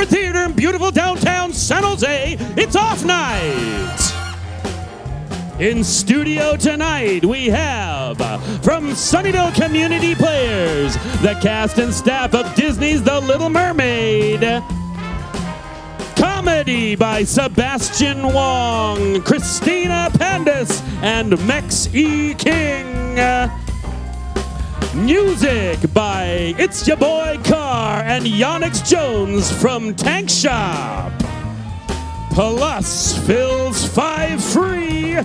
Tabard Theatre in beautiful downtown San Jose. It's off night. In studio tonight, we have, from Sunnyvale Community Players, the cast and staff of Disney's The Little Mermaid. Comedy by Sebastian, Wong, Kristina, Pandis, and Mcgee King. Music by It's Ya Boy Carr and Yonix Jones from Tank Shop. Plus fills 5 free.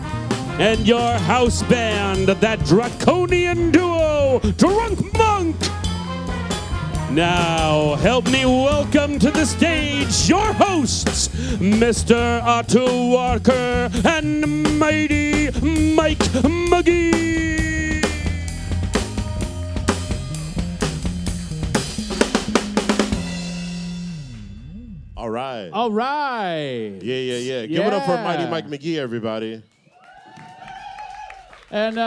And your house band, that draconian duo, Drunk Monk. Now, help me welcome to the stage your hosts, Mr. Otto Walker and Mighty Mike Mcgee. All right. All right. Yeah. Give it up for Mighty Mike Mcgee, everybody. And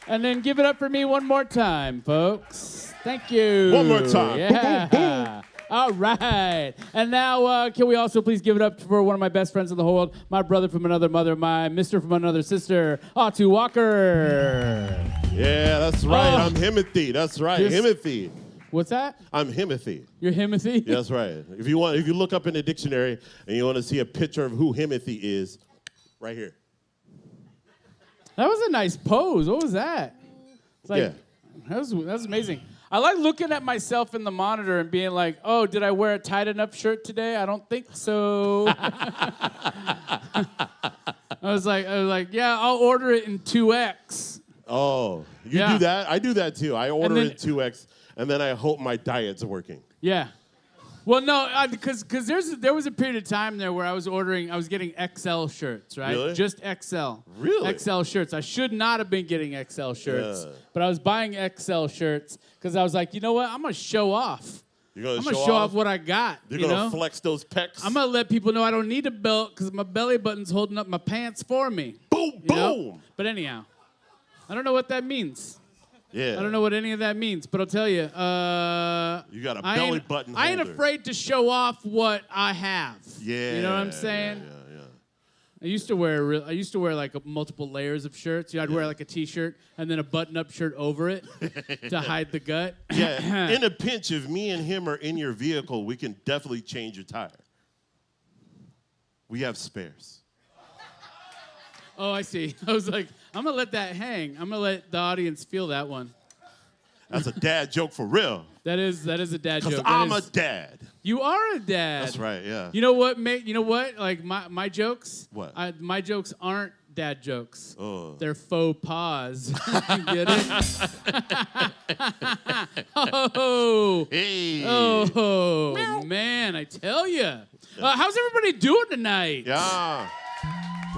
then give it up for me one more time, folks. Thank you. One more time. Yeah. Boom, boom, boom. All right. And now, can we also please give it up for one of my best friends in the whole world, my brother from another mother, my mister from another sister, Otto Walker. Yeah, that's right. I'm Himothy. That's right. Himothy. What's that? I'm Himothy. You're Himothy? Yeah, that's right. If you look up in the dictionary and you want to see a picture of who Himothy is, right here. That was a nice pose. What was that? It's like, yeah. That was amazing. I like looking at myself in the monitor and being like, oh, did I wear a tight enough shirt today? I don't think so. I was like, yeah, I'll order it in 2X. Oh, you do that? I do that too. I order it 2X, and then I hope my diet's working. Yeah. Well, no, because there was a period of time there where I was getting XL shirts, right? Really? Just XL. Really? XL shirts. I should not have been getting XL shirts, but I was buying XL shirts because I was like, you know what? I'm going to show off. You're going to show off what I got. You're going to flex those pecs? I'm going to let people know I don't need a belt because my belly button's holding up my pants for me. Boom, boom. Know? But anyhow, I don't know what that means. Yeah. I don't know what any of that means, but I'll tell you. You got a belly button holder. I ain't afraid to show off what I have. Yeah. You know what I'm saying? Yeah. I used to wear like multiple layers of shirts. I'd wear like a T-shirt and then a button-up shirt over it to hide the gut. Yeah. In a pinch, if me and him are in your vehicle, we can definitely change your tire. We have spares. Oh, I see. I was like, I'm going to let that hang. I'm going to let the audience feel that one. That's a dad joke for real. That is a dad joke. Because I'm a dad. You are a dad. That's right, yeah. You know what, mate? You know what? Like, my jokes? What? My jokes aren't dad jokes. Oh. They're faux pas. You get it? Oh. Hey. Oh, man, I tell you. How's everybody doing tonight? Yeah.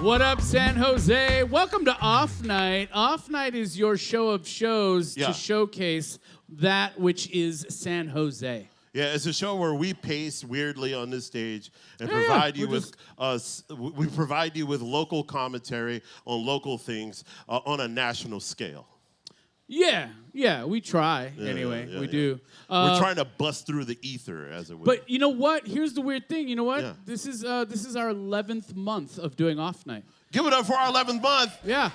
What up, San Jose? Welcome to Off Night. Off Night is your show of shows to showcase that which is San Jose. Yeah, it's a show where we pace weirdly on this stage and provide you with we provide you with local commentary on local things on a national scale. Yeah, we try anyway. We do. We're trying to bust through the ether, as it were. But you know what? Here's the weird thing. You know what? Yeah. This is our 11th month of doing Off Night. Give it up for our 11th month. Yeah.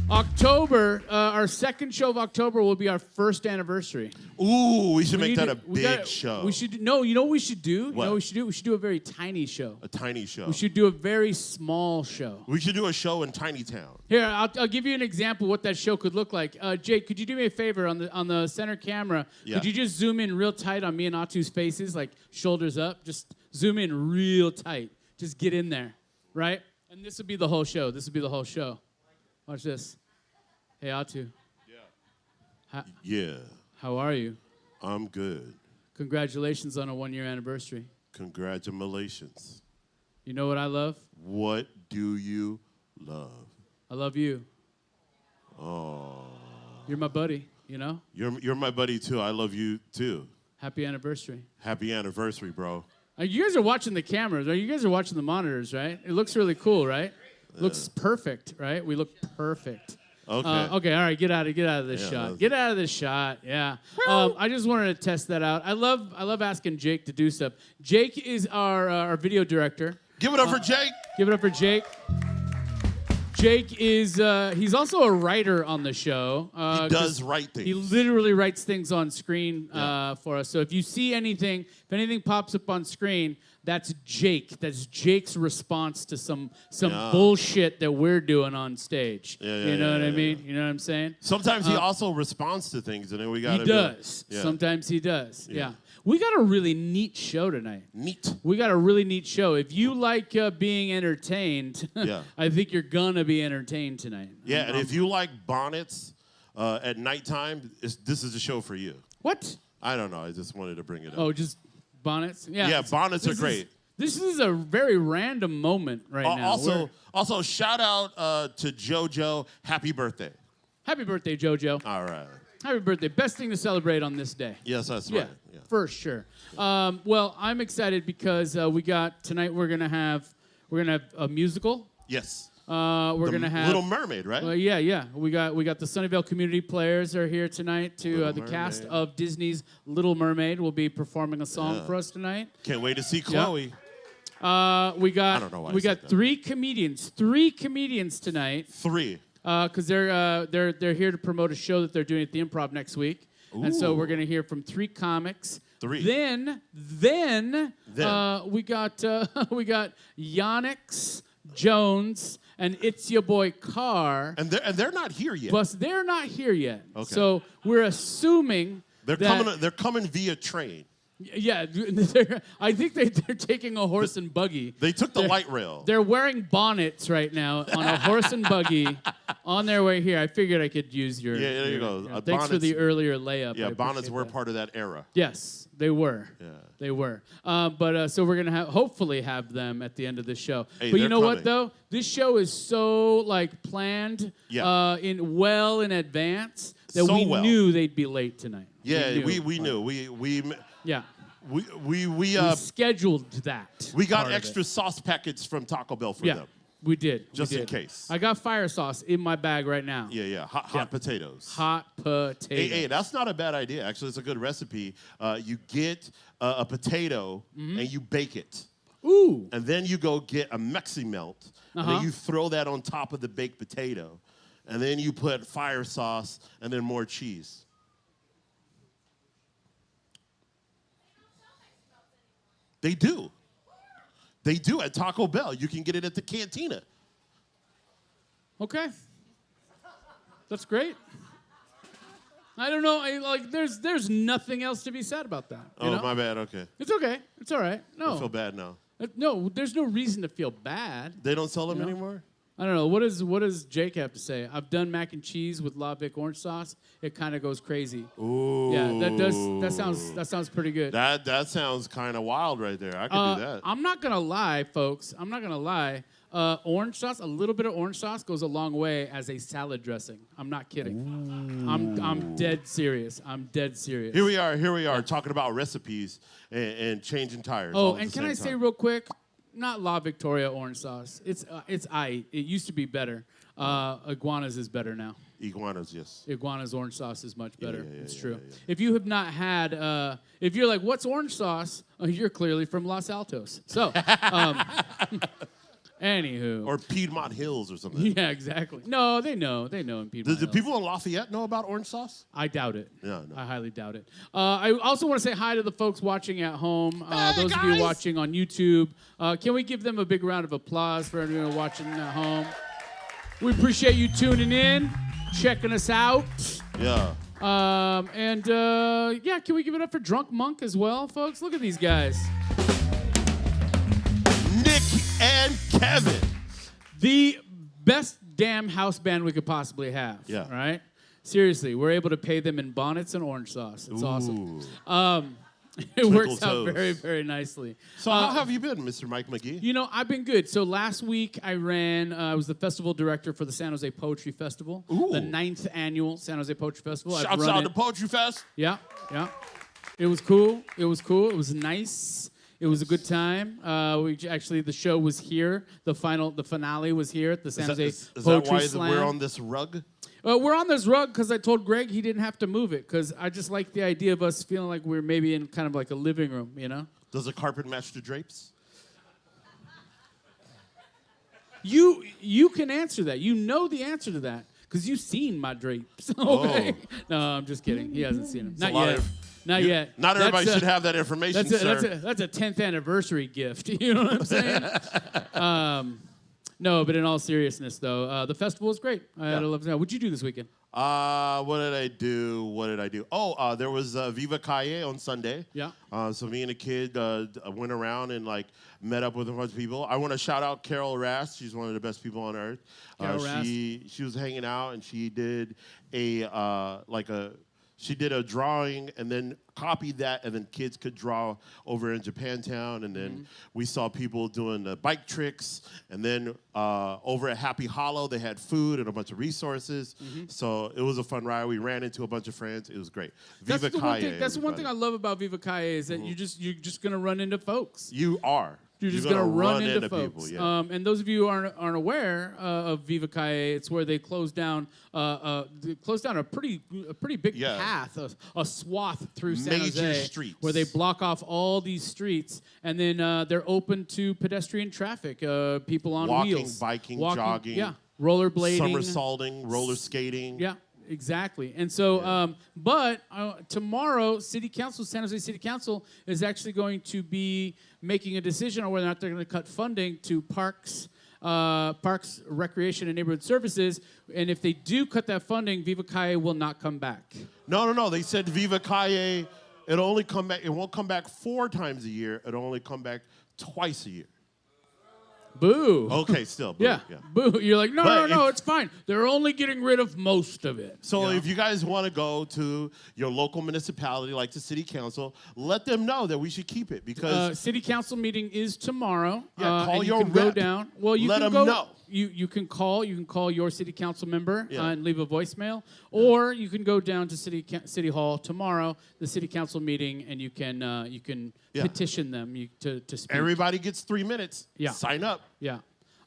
October, our second show of October will be our first anniversary. Ooh, we should make that a big show. We should. No, you know what we should do? What? You know what we should do? We should do a very tiny show. A tiny show. We should do a very small show. We should do a show in Tiny Town. Here, I'll give you an example of what that show could look like. Jake, could you do me a favor on the center camera? Yeah. Could you just zoom in real tight on me and Atu's faces, like shoulders up? Just zoom in real tight. Just get in there, right? And this will be the whole show. Watch this. Hey, Atu. Yeah. How are you? I'm good. Congratulations on a 1-year anniversary. Congratulations. You know what I love? What do you love? I love you. Oh. You're my buddy, you know? You're my buddy, too. I love you, too. Happy anniversary. Happy anniversary, bro. You guys are watching the cameras, right? You guys are watching the monitors, right? It looks really cool, right? Looks perfect, right? We look perfect. Okay. All right. Get out of this shot. Get out of this shot. Yeah. I just wanted to test that out. I love asking Jake to do stuff. Jake is our video director. Give it up for Jake. Give it up for Jake. Jake is, he's also a writer on the show. He does write things. He literally writes things on screen for us. So if you see anything, if anything pops up on screen, that's Jake. That's Jake's response to some bullshit that we're doing on stage. You know what I mean? You know what I'm saying? Sometimes he also responds to things, and then we got to He does. Sometimes he does. Yeah. We got a really neat show tonight. Neat. We got a really neat show. If you like being entertained, I think you're going to be entertained tonight. Yeah, and if you like bonnets at nighttime, this is a show for you. What? I don't know. I just wanted to bring it up. Oh, just bonnets? Yeah, bonnets are great. This is a very random moment right now. Also, shout out to JoJo. Happy birthday. Happy birthday, JoJo. All right. Happy birthday. Best thing to celebrate on this day. Yes, that's right. Yeah, for sure. Well, I'm excited because tonight we're gonna have a musical. Yes. We're gonna have Little Mermaid, right? Yeah. We got the Sunnyvale community players are here tonight to the cast of Disney's Little Mermaid will be performing a song for us tonight. Can't wait to see Chloe. We got I don't know why we got three comedians tonight. Three. Because they're here to promote a show that they're doing at the Improv next week. Ooh. And so we're going to hear from three comics. Then we got Yonix Jones and It's Your Boy Carr. And they're not here yet. But they're not here yet. Okay. So we're assuming they're coming via train. Yeah, I think they're taking a horse and buggy. They took the light rail. They're wearing bonnets right now on a horse and buggy on their way here. I figured I could use your... Yeah, there you go. Thanks bonnets, for the earlier layup. Yeah, bonnets were part of that era. Yes, they were. Yeah. They were. So we're going to hopefully have them at the end of the show. Hey, but you know coming. what, though? This show is so, planned in advance that we knew they'd be late tonight. Yeah, we knew. Yeah. We scheduled that. We got extra sauce packets from Taco Bell for them. We did. Just in case. I got fire sauce in my bag right now. Yeah. Hot potatoes. Hot potatoes. Hey, that's not a bad idea. Actually, it's a good recipe. You get a potato and you bake it. Ooh. And then you go get a Mcgee melt. And then you throw that on top of the baked potato. And then you put fire sauce and then more cheese. They do. They do at Taco Bell. You can get it at the cantina. Okay. That's great. I don't know. There's nothing else to be said about that. Oh, my bad. Okay. It's okay. It's all right. No. I feel bad now. No, there's no reason to feel bad. They don't sell them anymore? I don't know. What does Jake have to say? I've done mac and cheese with La Vic orange sauce. It kind of goes crazy. Ooh. Yeah, that sounds pretty good. That sounds kind of wild right there. I could do that. I'm not gonna lie, folks. I'm not gonna lie. Orange sauce, a little bit of orange sauce goes a long way as a salad dressing. I'm not kidding. Ooh. I'm dead serious. Here we are talking about recipes and changing tires. Oh, and can I say real quick? Not La Victoria orange sauce. It's it used to be better. Iguana's is better now. Iguana's, yes. Iguana's orange sauce is much better. Yeah, it's true. Yeah. If you have not had, if you're like, what's orange sauce? You're clearly from Los Altos. So, anywho. Or Piedmont Hills or something. Yeah, exactly. No, they know in Piedmont Hills. Do people in Lafayette know about orange sauce? I doubt it. No. I highly doubt it. I also want to say hi to the folks watching at home. Those of you watching on YouTube. Can we give them a big round of applause for everyone watching at home? We appreciate you tuning in, checking us out. Yeah. Can we give it up for Drunk Monk as well, folks? Look at these guys. Nick and Kevin. The best damn house band we could possibly have. Yeah. Right? Seriously, we're able to pay them in bonnets and orange sauce. It's awesome. It works out very, very nicely. So how have you been, Mr. Mike Mcgee? You know, I've been good. So last week I was the festival director for the San Jose Poetry Festival, the 9th annual San Jose Poetry Festival. Shouts out to Poetry Fest. Yeah. It was cool. It was nice. It was a good time. The show was here. The finale was here at the San Jose Is that Poetry why Slam. we're on this rug? We're on this rug because I told Greg he didn't have to move it because I just like the idea of us feeling like we're maybe in kind of like a living room, you know? Does the carpet match the drapes? You can answer that. You know the answer to that because you've seen my drapes. Okay. Oh. No, I'm just kidding. He hasn't seen them. Not a lot yet. of- Not yet. Not everybody That's should have that information, sir. That's a 10th anniversary gift. You know what I'm saying? No, but in all seriousness, though, the festival was great. I had a love time. What'd you do this weekend? What did I do? Oh, there was Viva Calle on Sunday. Yeah. So me and a kid went around and like met up with a bunch of people. I want to shout out Carol Rast. She's one of the best people on earth. Carol Rast. She was hanging out and she did she did a drawing and then copied that, and then kids could draw over in Japantown. And then we saw people doing the bike tricks. And then over at Happy Hollow, they had food and a bunch of resources. So it was a fun ride. We ran into a bunch of friends. It was great. Viva Calle. That's the one thing I love about Viva Calle is that you're just gonna run into folks. You are. You're just gonna run into people. folks. Yeah. And those of you who aren't aware of Viva Calle, it's where they closed down a pretty big path, a swath through San Major Jose, streets. where they block off all these streets, and then they're open to pedestrian traffic, people on wheels, biking, jogging, rollerblading, somersaulting, roller skating. Yeah. Exactly. And so, but tomorrow, San Jose City Council is actually going to be making a decision on whether or not they're going to cut funding to Parks, Recreation, and Neighborhood Services. And if they do cut that funding, Viva Calle will not come back. No. They said Viva Calle, it'll only come back. It won't come back 4 times a year. It'll only come back twice a year. Boo. Okay, still. Boo. Yeah. Boo. You're like, no, it's fine. They're only getting rid of most of it. So if you guys want to go to your local municipality, like the city council, let them know that we should keep it because city council meeting is tomorrow. Yeah, call and you your can rep. go down. Well, you Let can them go. know. You can call your city council member and leave a voicemail, or you can go down to city hall tomorrow, the city council meeting, and you can petition them to speak. everybody gets 3 minutes. Yeah. Sign up. Yeah,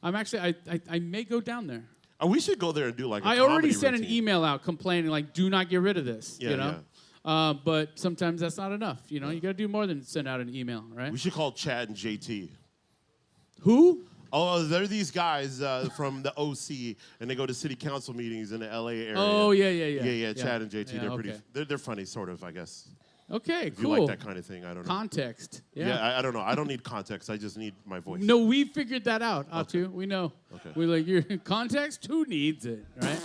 I'm actually I may go down there. We should go there and do like a I already comedy sent an routine. email out complaining like, do not get rid of this. Yeah, you know. But sometimes that's not enough. You know, you got to do more than send out an email, right? We should call Chad and JT. Who? Oh, they're these guys from the OC, and they go to city council meetings in the LA area. Oh, yeah. Yeah, Chad and JT, Yeah, they're funny, sort of, I guess. Okay, If cool. you like that kind of thing, I don't know. Context. Yeah, I don't know. I don't need context. I just need my voice. No, we figured that out, Atu. We know. Okay. We're like, your context? Who needs it, right?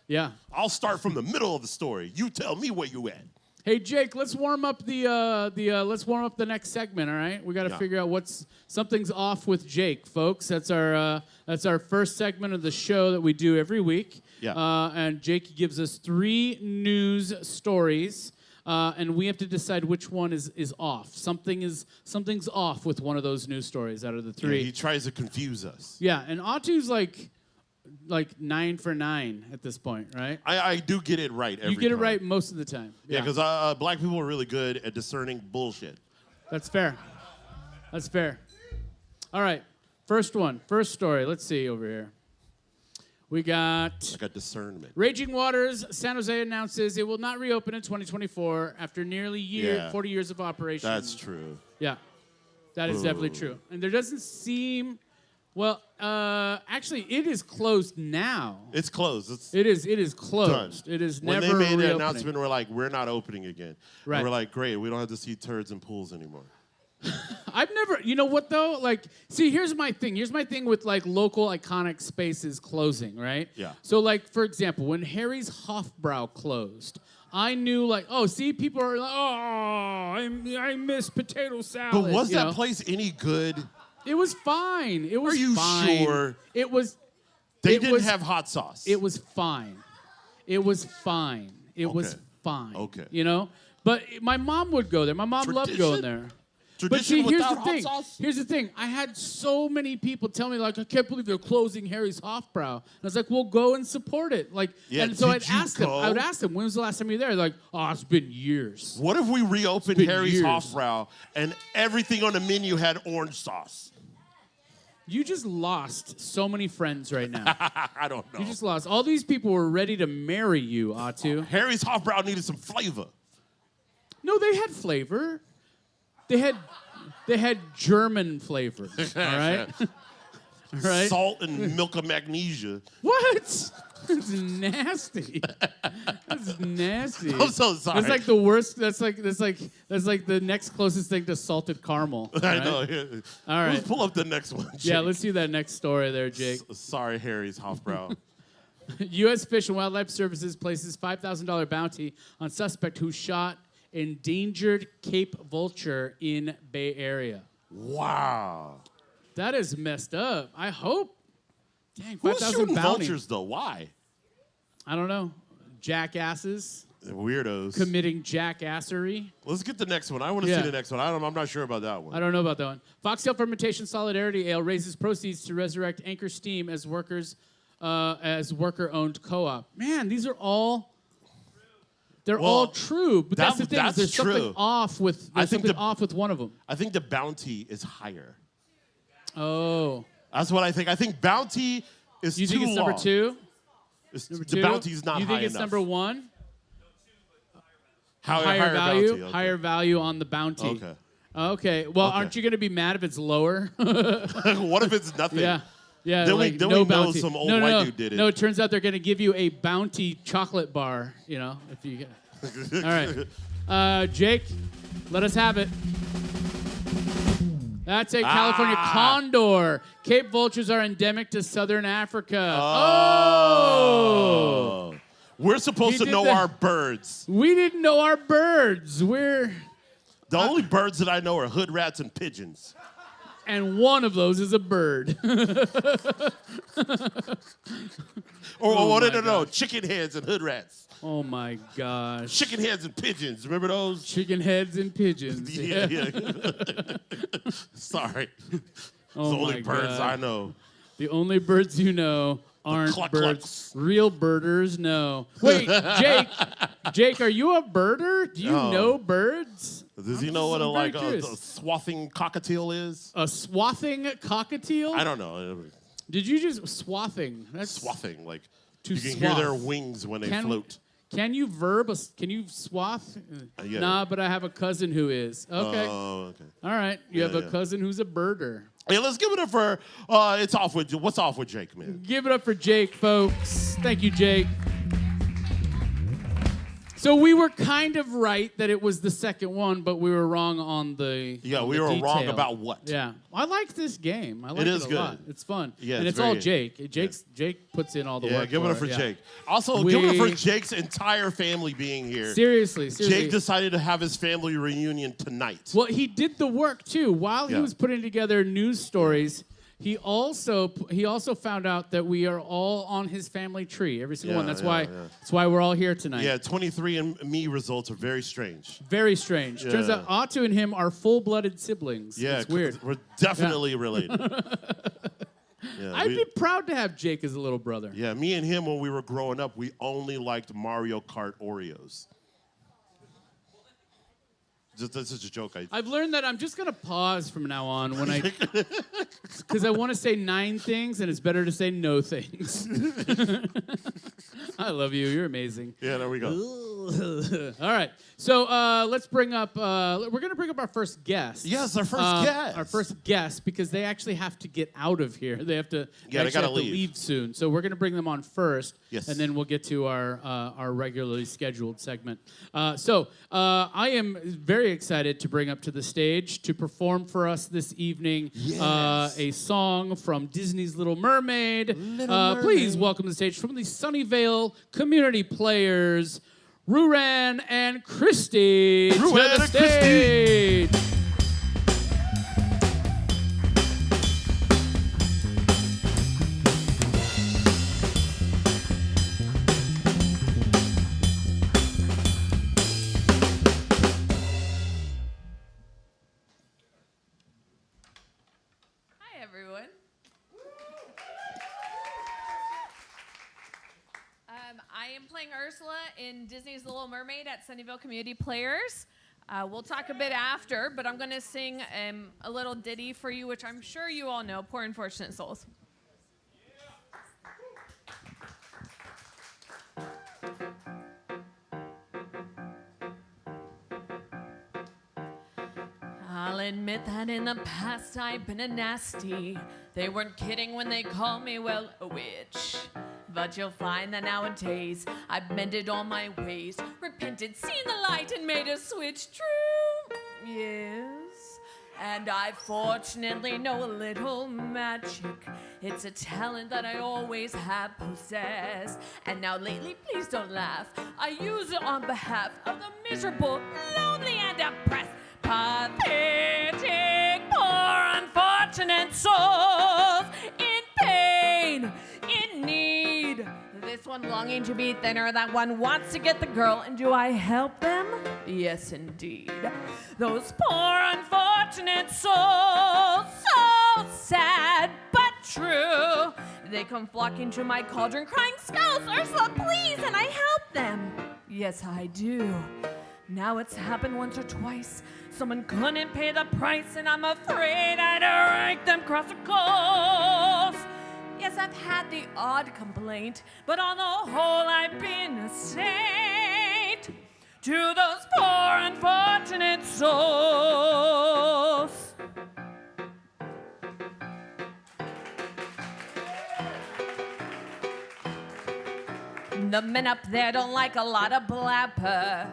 Yeah. I'll start from the middle of the story. You tell me where you at. Hey, Jake, let's warm up the next segment, all right? We got to figure out something's off with Jake, folks. That's our first segment of the show that we do every week. Yeah. And Jake gives us 3 news stories. And we have to decide which one is off. Something's off with one of those news stories out of the 3. Yeah, he tries to confuse us. Yeah, and Atu's like 9 for 9 at this point, right? I do get it right every You get it time. right most of the time. Yeah, because black people are really good at discerning bullshit. That's fair. All right, first story. Let's see over here. We got Like a discernment. Raging Waters. San Jose announces it will not reopen in 2024 after nearly 40 years of operation. That's true. Yeah, that is definitely true. And there doesn't seem... Well, actually, it is closed now. It's closed. It is closed. Done. It is when never they made the reopening. announcement, we're like, we're not opening again. Right. And we're like, great, we don't have to see turds and pools anymore. I've never, you know what though? Like, see, here's my thing. Here's my thing with like local iconic spaces closing, right? Yeah. So like, for example, when Harry's Hofbrau closed, I knew like, oh, see, people are like, oh, I miss potato salad. But was you that know? place any good? It was fine. It was Are you fine. sure? It was. They it didn't was, have hot sauce. It was fine. It was fine. It was Okay. fine. Okay. You know? But my mom would go there. My mom loved going there. But see, Tradition here's without the hot thing. sauce? Here's the thing. I had so many people tell me, like, I can't believe they're closing Harry's Hofbrau. And I was like, well, go and support it. Like, Yeah, and so did you go? I would ask them, when was the last time you were there? Like, oh, it's been years. What if we reopened been Harry's years. Hofbrau and everything on the menu had orange sauce? You just lost so many friends right now. I don't know. You just lost. All these people were ready to marry you, Atu. Harry's Hofbrau needed some flavor. No, they had flavor. They had German flavor. All right? All right? Salt and milk of magnesia. What? That's nasty. That's nasty. I'm so sorry. That's like the worst. That's like the next closest thing to salted caramel. I right? know. Yeah. All right. Let's pull up the next one. Jake. Yeah, let's see that next story there, Jake. Sorry, Harry's Hofbrau. U.S. Fish and Wildlife Services places $5,000 bounty on suspect who shot endangered Cape vulture in Bay Area. Wow. That is messed up. I hope. Dang, Who's 5,000 shooting bounty. vultures, though? Why? I don't know. Jackasses They're weirdos. committing jackassery. Let's get the next one. I want to Yeah. see the next one. I'm not sure about that I one. don't know about that one. Foxtail Fermentation Solidarity Ale raises proceeds to resurrect Anchor Steam as worker-owned co-op. Man, these are all. They're all true, but that's the thing. that's There's true. something off with. There's something off with one of them. I think the bounty is higher. Oh, That's what I think. I think bounty is you too think it's long. number two? The Two? bounty's not high You think it's enough. number one? Higher value. bounty, okay. Higher value on the bounty. Okay. Okay. Well, Okay. aren't you going to be mad if it's lower? What if it's nothing? Yeah. Yeah, Then like we no know bounty. some old no, white no, dude did it. No, it turns out they're going to give you a bounty chocolate bar, if you get. All right. Jake, let us have it. That's a California condor. Cape vultures are endemic to southern Africa. Oh! We're supposed He to did know the- our birds. We didn't know our birds. The only birds that I know are hood rats and pigeons. And one of those is a bird. No, chicken heads and hood rats. Oh my gosh. Chicken heads and pigeons. Remember those? Chicken heads and pigeons. Yeah. Sorry. Oh the only my birds God. I know. The only birds you know aren't cluck-clucks. birds. Real birders, no. Wait, Jake, are you a birder? Do you No. know birds? Does he know what I'm very a curious. swathing cockatiel is? A swathing cockatiel? I don't know. Did you just swathing? That's Swathing, like To you can hear their swath. wings when they Can- float. Can you can you swath? Yeah. Nah, but I have a cousin who is. Okay. Oh, okay. All right. You have a yeah. cousin who's a birder. Hey, let's give it up for what's off with Jake, man. Give it up for Jake, folks. Thank you, Jake. So we were kind of right that it was the second one, but we were wrong on the Yeah, on we the were wrong detail. about what? Yeah, I like this game. I like is it a good. lot. It's fun. Yeah, and it's it's all very- Jake. Jake puts in all the Yeah, work. give it up for yeah. Jake. Also, give it up We- for Jake's entire family being here. Seriously. Jake decided to have his family reunion tonight. Well, he did the work too. While he Yeah. was putting together news stories, he also found out that we are all on his family tree, every single one. That's why we're all here tonight. Yeah, 23andMe results are very strange. Very strange. Yeah. Turns out Otto and him are full-blooded siblings. Yeah, It's weird. We're definitely related. Yeah, I'd be proud to have Jake as a little brother. yeah, me and him when we were growing up, we only liked Mario Kart Oreos. That's just a joke. I've learned that I'm just gonna pause from now on when because I want to say 9 things and it's better to say no things. I love you. You're amazing. Yeah, there we go. All right. So let's bring up. We're going to bring up our first guest. Yes, our first guest. Our first guest, because they actually have to get out of here. They have to. Yeah, they actually gotta have to leave. leave soon. So we're going to bring them on first. Yes. And then we'll get to our regularly scheduled segment. I am very excited to bring up to the stage to perform for us this evening a song from Disney's Little Mermaid. Please welcome to the stage from the Sunnyvale Community Players, Ruiran and Christi to Ruiran the and Christi. stage. am playing Ursula in Disney's Little Mermaid at Sunnyvale Community Players. We'll talk a bit after, but I'm going to sing a little ditty for you, which I'm sure you all know, Poor Unfortunate Souls. I'll admit that in the past I've been a nasty. They weren't kidding when they called me, well, a witch. But you'll find that nowadays I've mended all my ways, repented, seen the light, and made a switch. True, yes. And I fortunately know a little magic. It's a talent that I always have possessed. And now lately, please don't laugh, I use it on behalf of the miserable, lonely, and depressed. Pathetic, poor, unfortunate souls in pain, in need. This one longing to be thinner, that one wants to get the girl. And do I help them? Yes, indeed. Those poor, unfortunate souls, so sad but true. They come flocking to my cauldron, crying, "Spells, Ursula, please!" And I help them. Yes, I do. Now it's happened once or twice. Someone couldn't pay the price, and I'm afraid I'd rake them across the coals. Yes, I've had the odd complaint, but on the whole, I've been a saint to those poor, unfortunate souls. The men up there don't like a lot of blabber.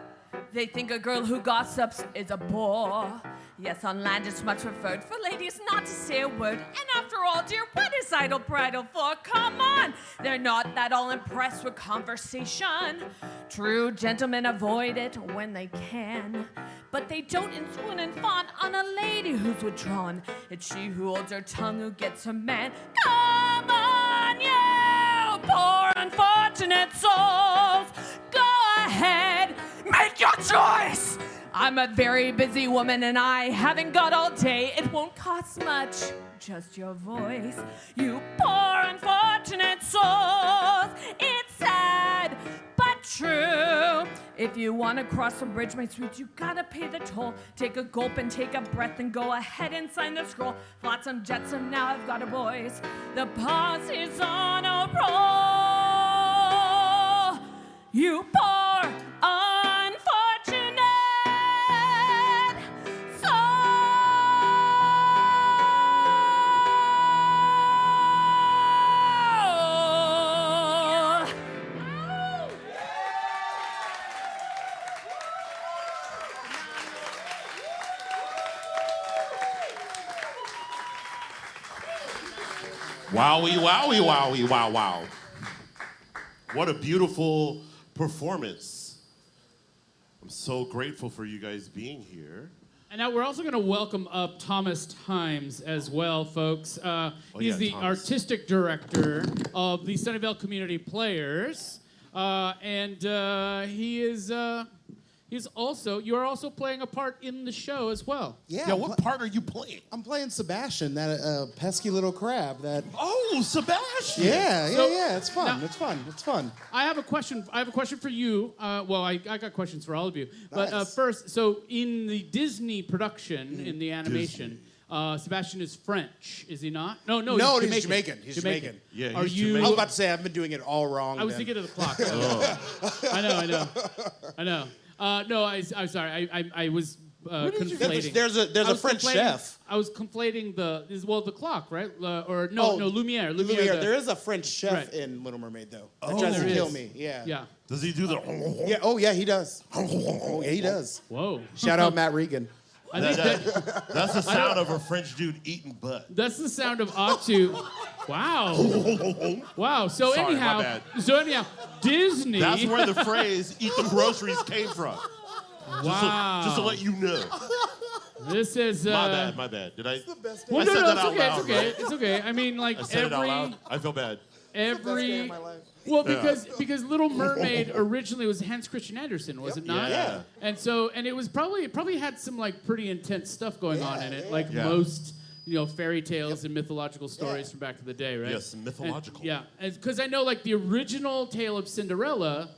They think a girl who gossips is a bore. Yes, on land it's much preferred for ladies not to say a word. And after all, dear, what is idle bridle for? Come on! They're not that all impressed with conversation. True gentlemen avoid it when they can. But they don't swoon and fawn on a lady who's withdrawn. It's she who holds her tongue who gets her man. Come on, you poor unfortunate souls! Go ahead! Make your choice! I'm a very busy woman and I haven't got all day. It won't cost much, just your voice. You poor unfortunate souls. It's sad, but true. If you want to cross the bridge, my sweet, you gotta pay the toll. Take a gulp and take a breath and go ahead and sign the scroll. Flotsam, jetsam, now I've got a voice. The pause is on a roll. You poor unfortunate soul. Wowie, wowie, wowie, wow, wow. What a beautiful performance. I'm so grateful for you guys being here. And now we're also going to welcome up Thomas Times as well, folks. He's the Thomas. artistic director of the Sunnyvale Community Players. And he is... you are also playing a part in the show as well. Yeah, what part are you playing? I'm playing Sebastian, that pesky little crab. That. Oh, Sebastian. Yeah. It's fun. Now- It's fun. I have a question for you. I got questions for all of you. But Nice. first, so in the Disney production, in the animation, Sebastian is French, is he not? No, No, he's he's Jamaican. Jamaican. He's Jamaican. Yeah, Are he's you? Jamaican. I was about to say I've been doing it all wrong. I was then. thinking of the clock. I know. No, I'm sorry. I was conflating. There's I a was French conflating- chef. I was conflating the clock, right? Lumiere. Lumiere. There is a French chef Right. in Little Mermaid, though. Oh. That tries to There kill is. me. Yeah. Yeah. Does he do the... Yeah. Oh, yeah, he does. Oh, yeah, he does. Whoa. Shout out Matt Regan. I think That's the sound of a French dude eating butt. that's the sound of Atu. Wow. Wow. So Sorry, my anyhow, Disney. That's where the phrase "eat the groceries" came from. Wow. Just to let you know. This is. My bad. Did I? Well, I no, said no, that it's out okay. loud, It's okay. right? It's okay. I mean, like I said it out loud. I feel bad. every. Well, because Little Mermaid originally was Hans Christian Andersen, was it not? Yeah. And so it was probably had some like pretty intense stuff going on in it, like Yeah. most fairy tales and mythological stories from back in the day, right? Yes, mythological. Because I know like the original tale of Cinderella,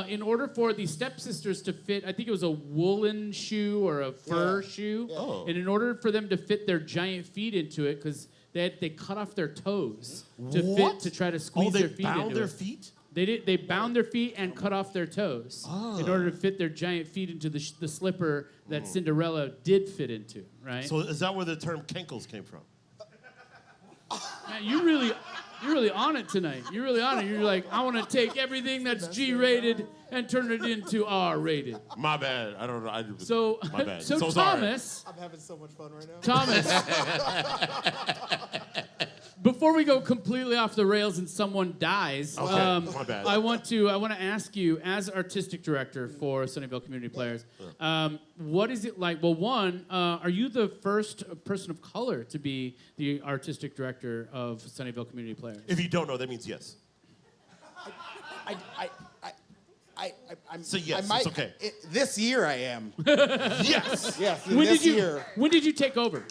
in order for the stepsisters to fit, I think it was a woolen shoe or a fur shoe, and in order for them to fit their giant feet into it, because they cut off their toes to try to squeeze their feet into it. They bound their feet? They bound their feet and cut off their toes in order to fit their giant feet into the slipper that Cinderella did fit into, right? So is that where the term cankles came from? Man, you're really on it tonight. You're really on it. You're like, I want to take everything that's G-rated and turn it into R-rated. My bad. I don't know. My bad. So Thomas. I'm having so much fun right now. Thomas. Before we go completely off the rails and someone dies, my bad. I want to ask you, as artistic director for Sunnyvale Community Players, what is it like? Well, one, are you the first person of color to be the artistic director of Sunnyvale Community Players? If you don't know, that means yes. I'm So yes, I might, it's okay. This year I am. Yes. Yes, When this did you year. When did you take over?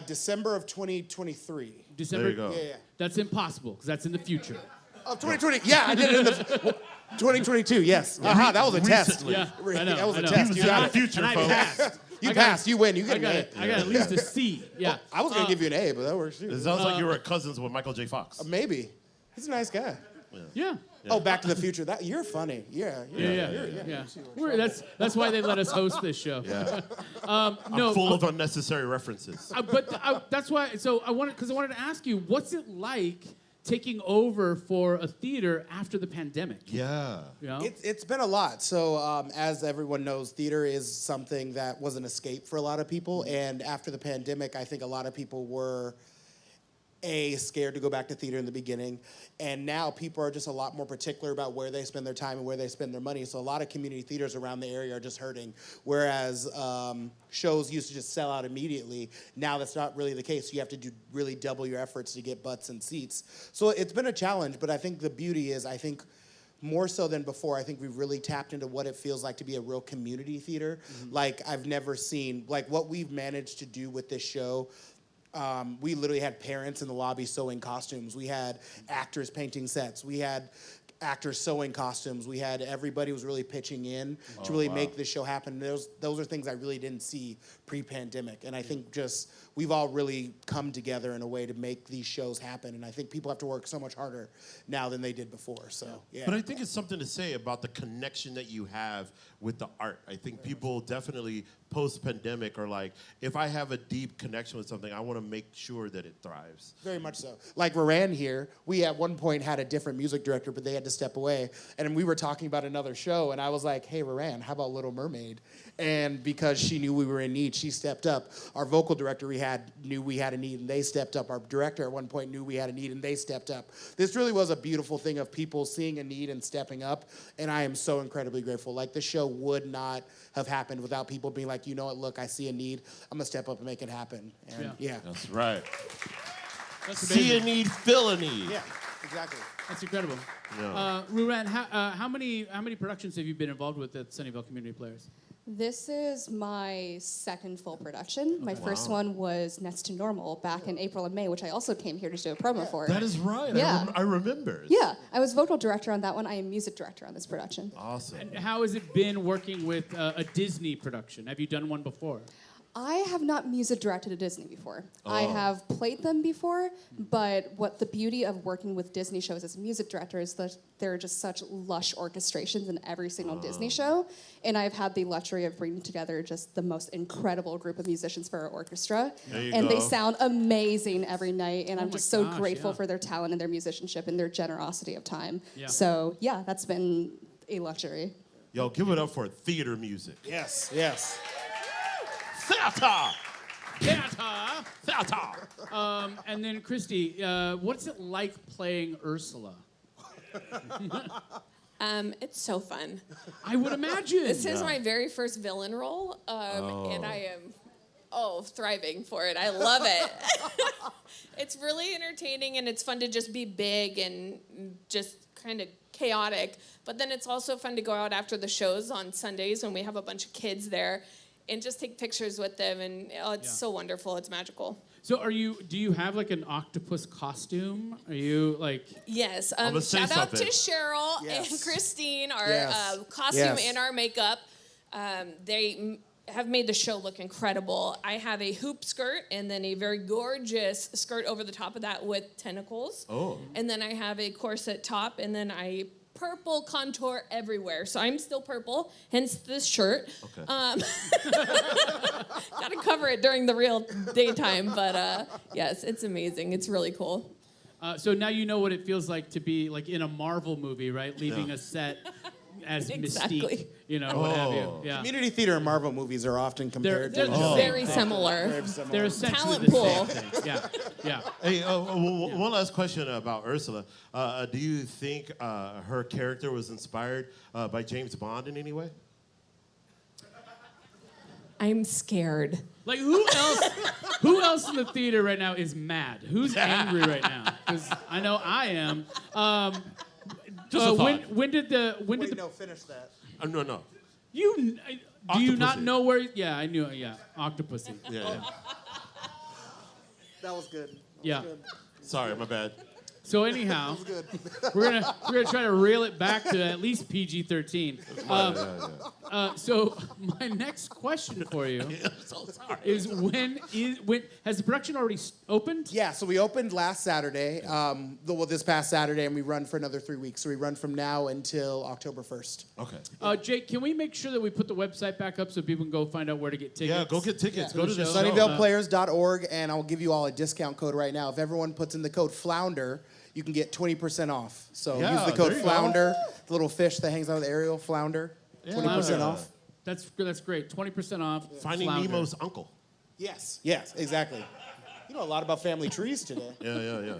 December of 2023. December. There you go. Yeah. That's impossible because that's in the future. Of 2020. Yeah, I did it in the 2022. Yes. That was a test. Recently. Yeah, I know. That was I a know. test. He You was in got the it. future, And I folks. passed. You passed. You win. You get I got an it. A. I got at least a C. Yeah. I was gonna give you an A, but that works too. It sounds like you were cousins with Michael J. Fox. Maybe. He's a nice guy. Yeah. Oh, Back to the Future. You're funny. Yeah. That's why they let us host this show. Yeah. No, I'm full of unnecessary references. that's why. So I wanted to ask you, what's it like taking over for a theater after the pandemic? Yeah. You know? It's been a lot. So as everyone knows, theater is something that was an escape for a lot of people. And after the pandemic, I think a lot of people were scared to go back to theater in the beginning. And now people are just a lot more particular about where they spend their time and where they spend their money. So a lot of community theaters around the area are just hurting. Whereas shows used to just sell out immediately. Now that's not really the case. You have to really double your efforts to get butts and seats. So it's been a challenge, but I think the beauty is, I think more so than before, I think we've really tapped into what it feels like to be a real community theater. Like I've never seen, like what we've managed to do with this show. We literally had parents in the lobby sewing costumes. We had actors painting sets. We had actors sewing costumes. We had everybody was really pitching in to really make this show happen. Those are things I really didn't see pre-pandemic. And I think just we've all really come together in a way to make these shows happen. And I think people have to work so much harder now than they did before. So, yeah. But I think it's something to say about the connection that you have with the art. I think people definitely post-pandemic are like, if I have a deep connection with something, I want to make sure that it thrives. Very much so. Like Ruiran here, we at one point had a different music director, but they had to step away. And we were talking about another show, and I was like, hey, Ruiran, how about Little Mermaid? And because she knew we were in need, she stepped up. Our vocal director knew we had a need, and they stepped up. Our director at one point knew we had a need, and they stepped up. This really was a beautiful thing of people seeing a need and stepping up, and I am so incredibly grateful. Like, the show would not have happened without people being like, you know what, look, I see a need. I'm going to step up and make it happen. And yeah. That's right. That's See a amazing. need, fill a need. Yeah, exactly. That's incredible. Yeah. Ruiran, how many productions have you been involved with at Sunnyvale Community Players? This is my second full production. My first one was Next to Normal back in April and May, which I also came here to do a promo for. That is right. Yeah. I remember. Yeah, I was vocal director on that one. I am music director on this production. Awesome. And how has it been working with a Disney production? Have you done one before? I have not music directed a Disney before. I have played them before, but what the beauty of working with Disney shows as a music director is that there are just such lush orchestrations in every single Disney show, and I've had the luxury of bringing together just the most incredible group of musicians for our orchestra, and they sound amazing every night, and I'm just so grateful for their talent and their musicianship and their generosity of time. Yeah. So yeah, that's been a luxury. Yo, give it up for theater music. Yes, yes. Theater! And then Christi, what's it like playing Ursula? It's so fun. I would imagine. This is my very first villain role, and I am thriving for it. I love it. It's really entertaining, and it's fun to just be big and just kind of chaotic. But then it's also fun to go out after the shows on Sundays when we have a bunch of kids there and just take pictures with them, and it's so wonderful. It's magical. So do you have like an octopus costume? Are you like... Yes. gonna say Shout out to something. Cheryl Yes. and Christine, our Yes. costume Yes. and our makeup. They have made the show look incredible. I have a hoop skirt and then a very gorgeous skirt over the top of that with tentacles. Oh. And then I have a corset top and then I purple contour everywhere. So I'm still purple, hence this shirt. Okay. Gotta cover it during the real daytime, but yes, it's amazing. It's really cool. So now you know what it feels like to be like in a Marvel movie, right? Leaving a set as Exactly. Mystique, you know, what have you. Oh. Yeah. Community theater and Marvel movies are often compared They're to the each other. same Very thing. similar. They're essentially Talent the pool. same thing. Yeah, yeah. Hey, one last question about Ursula. Do you think her character was inspired by James Bond in any way? I'm scared. Like who else in the theater right now is mad? Who's angry right now? Because I know I am. Just a thought. When did the Wait, no, finish that. No. do you not Octopussy. know where? Yeah, I knew. Yeah, Octopussy. Yeah. That was good. Yeah. Sorry, my bad. So anyhow, Good. we're gonna try to reel it back to at least PG-13. So my next question for you I'm so sorry. is when has the production already opened? Yeah, so we opened last Saturday, this past Saturday, and we run for another 3 weeks. So we run from now until October 1st. Okay. Jake, can we make sure that we put the website back up so people can go find out where to get tickets? Yeah, go get tickets. Yeah. Go to the show. SunnyvalePlayers.org, and I'll give you all a discount code right now. If everyone puts in the code FLOUNDER, you can get 20% off. So Yeah, use the code there you go. FLOUNDER, the little fish that hangs out with Ariel, Flounder, 20% off. That's great. 20% off. Finding Flounder. Nemo's uncle. Yes, exactly. You know a lot about family trees today. Yeah.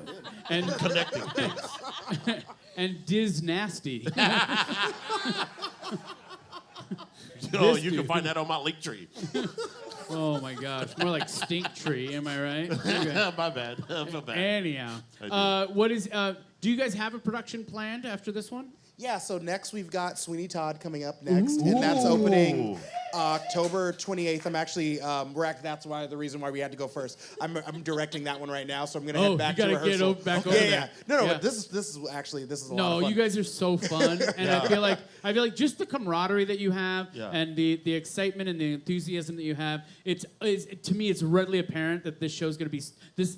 and Connecting things. and Diz Nasty. You can find that on my link tree. Oh my gosh, more like Stink Tree. Am I right? Okay. My bad. I feel bad. Anyhow, what is? Do you guys have a production planned after this one? Yeah, so next we've got Sweeney Todd coming up next, and that's opening October 28th. I'm actually, that's why the reason why we had to go first. I'm directing that one right now, so I'm gonna head back to you rehearsal. gotta get back over Yeah. there. No, Yeah. this is a lot of No, fun. you guys are so fun, and I feel like just the camaraderie that you have, Yeah. and the excitement and the enthusiasm that you have. To me, it's readily apparent that this show's gonna be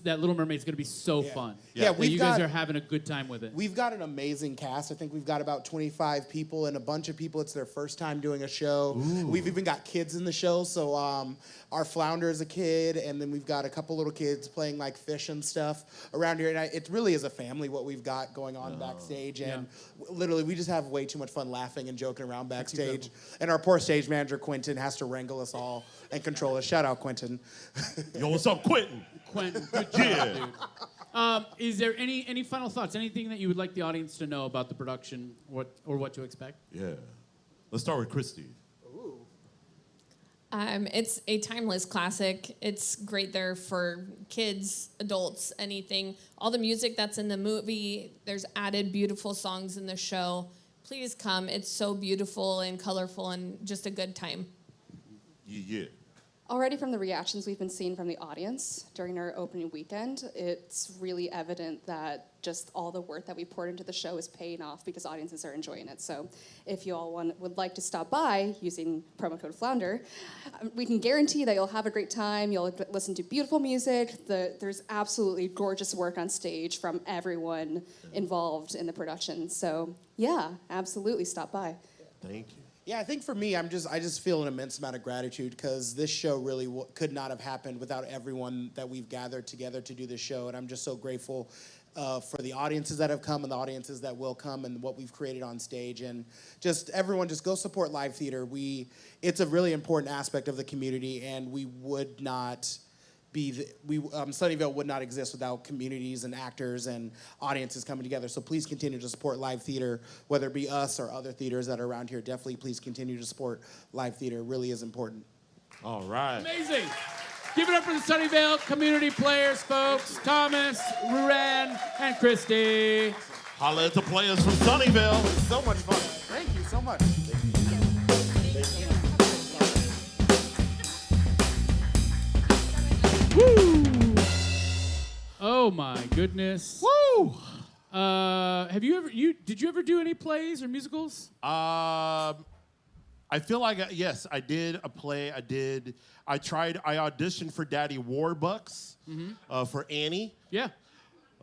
that Little Mermaid's gonna be so fun. Yeah, That you guys are having a good time with it. We've got an amazing cast. I think we've got about 25 people, and a bunch of people, it's their first time doing a show. We've even got kids in the show, so our Flounder is a kid, and then we've got a couple little kids playing like fish and stuff around here. And it really is a family what we've got going on backstage, and literally we just have way too much fun laughing and joking around backstage. And our poor stage manager, Quentin, has to wrangle us all and control us. Shout out, Quentin. Yo, what's up, Quentin? Quentin, good job, dude. Is there any final thoughts? Anything that you would like the audience to know about the production, what to expect? Yeah. Let's start with Christi. It's a timeless classic. It's great there for kids, adults, anything. All the music that's in the movie, there's added beautiful songs in the show. Please come. It's so beautiful and colorful and just a good time. Yeah. Already from the reactions we've been seeing from the audience during our opening weekend, it's really evident that just all the work that we poured into the show is paying off because audiences are enjoying it. So if you all would like to stop by using promo code Flounder, we can guarantee that you'll have a great time. You'll listen to beautiful music. There's absolutely gorgeous work on stage from everyone involved in the production. So yeah, absolutely stop by. Thank you. Yeah, I think for me, I just feel an immense amount of gratitude because this show really could not have happened without everyone that we've gathered together to do this show, and I'm just so grateful for the audiences that have come and the audiences that will come and what we've created on stage, and just everyone just go support live theater. It's a really important aspect of the community, and we would not Sunnyvale would not exist without communities and actors and audiences coming together. So please continue to support live theater, whether it be us or other theaters that are around here. Definitely please continue to support live theater. It really is important. All right. Amazing. Give it up for the Sunnyvale community players, folks. Thomas, Ruiran, and Christi. Holla at the players from Sunnyvale. So much fun. Thank you so much. Woo! Oh my goodness. Woo! Did you ever do any plays or musicals? I feel like yes, I did a play. I auditioned for Daddy Warbucks for Annie. Yeah.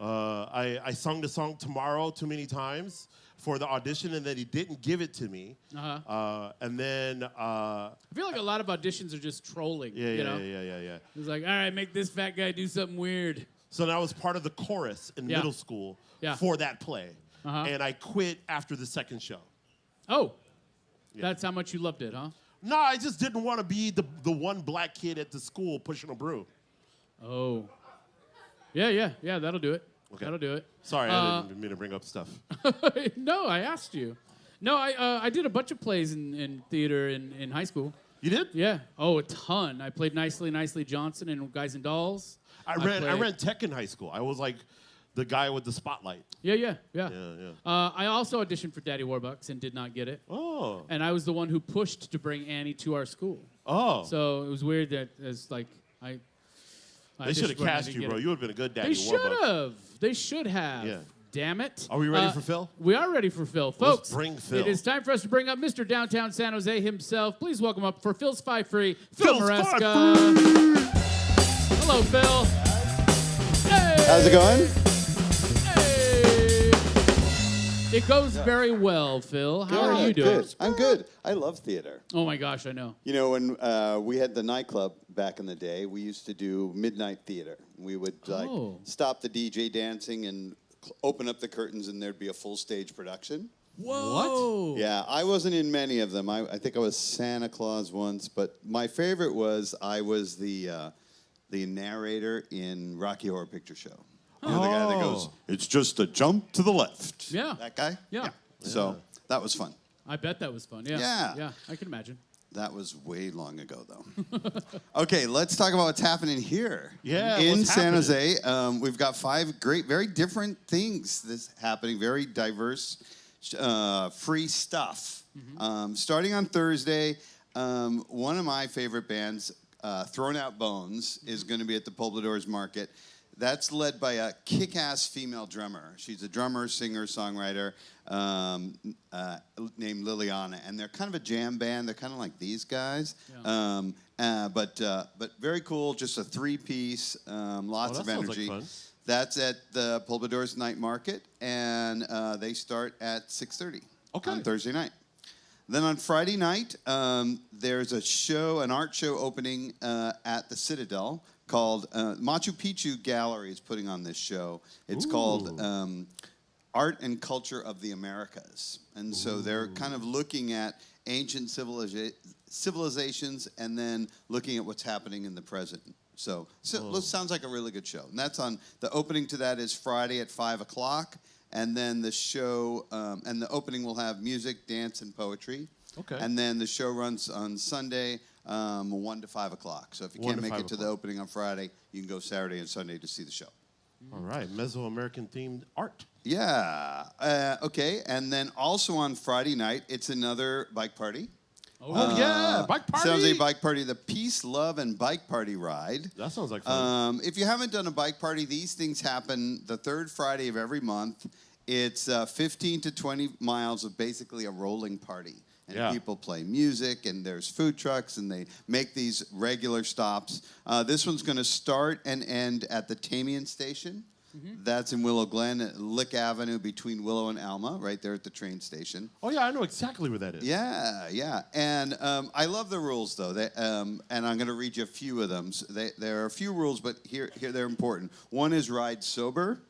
I sung the song Tomorrow too many times for the audition, and then he didn't give it to me. And then I feel like a lot of auditions are just trolling. Yeah. It's like, all right, make this fat guy do something weird. So I was part of the chorus in middle school for that play, and I quit after the second show. Oh, that's how much you loved it, huh? No, I just didn't want to be the one black kid at the school pushing a broom. Oh. Yeah, that'll do it. Okay. That'll do it. Sorry, I didn't mean to bring up stuff. No, I asked you. No, I did a bunch of plays in theater in high school. You did? Yeah. Oh, a ton. I played Nicely Johnson in Guys and Dolls. I ran tech in high school. I was like the guy with the spotlight. Yeah. Yeah. I also auditioned for Daddy Warbucks and did not get it. Oh. And I was the one who pushed to bring Annie to our school. Oh. So it was weird that it's like They should have cast you, bro. You would have been a good Daddy They Warbucks. should have. They should have. Yeah. Damn it. Are we ready for Phil? We are ready for Phil. Let's Folks, bring Phil. It is time for us to bring up Mr. Downtown San Jose himself. Please welcome up for Phil's Five Free, Phil Maresca. Hello, Phil. Hey. How's it going? Hey. It goes very well, Phil. How are you doing? Good. I'm good. I love theater. Oh, my gosh, I know. You know, when we had the nightclub back in the day, we used to do midnight theater. We would stop the DJ dancing and open up the curtains, and there'd be a full stage production. Whoa. What? Yeah, I wasn't in many of them. I think I was Santa Claus once, but my favorite was I was the narrator in Rocky Horror Picture Show. You know, the guy that goes, "It's just a jump to the left." Yeah. That guy? Yeah. So that was fun. I bet that was fun. Yeah. Yeah. Yeah, I can imagine. That was way long ago, though. Okay, let's talk about what's happening here. Yeah, in what's San happening? Jose, we've got 5 great, very different things that's happening, very diverse, free stuff. Starting on Thursday, one of my favorite bands, Thrown Out Bones, is going to be at the Pobladores Market. That's led by a kick-ass female drummer. She's a drummer, singer, songwriter named Liliana, and they're kind of a jam band. They're kind of like these guys, but very cool. Just a 3-piece, lots of energy. Like fun. That's at the Pobladores Night Market, and they start at 6:30 on Thursday night. Then on Friday night, there's a show, an art show opening at the Citadel called Machu Picchu Gallery is putting on this show. It's called Art and Culture of the Americas. And so they're kind of looking at ancient civilizations and then looking at what's happening in the present. So it sounds like a really good show. And that's on, the opening to that is Friday at 5 o'clock. And then the show, and the opening will have music, dance, and poetry. Okay. And then the show runs on Sunday, 1 to 5 o'clock. So if you can't make it to the opening on Friday, you can go Saturday and Sunday to see the show. All right, Mesoamerican themed art. Yeah. Okay. And then also on Friday night, it's another bike party. Oh, yeah, bike party. San Jose Bike Party, the Peace, Love, and Bike Party Ride. That sounds like fun. If you haven't done a bike party, these things happen the third Friday of every month. It's 15 to 20 miles of basically a rolling party. And people play music, and there's food trucks, and they make these regular stops. This one's going to start and end at the Tamian Station. That's in Willow Glen, at Lick Avenue between Willow and Alma, right there at the train station. Oh, yeah, I know exactly where that is. Yeah. And I love the rules, though. And I'm going to read you a few of them. So there are a few rules, but here they're important. One is ride sober.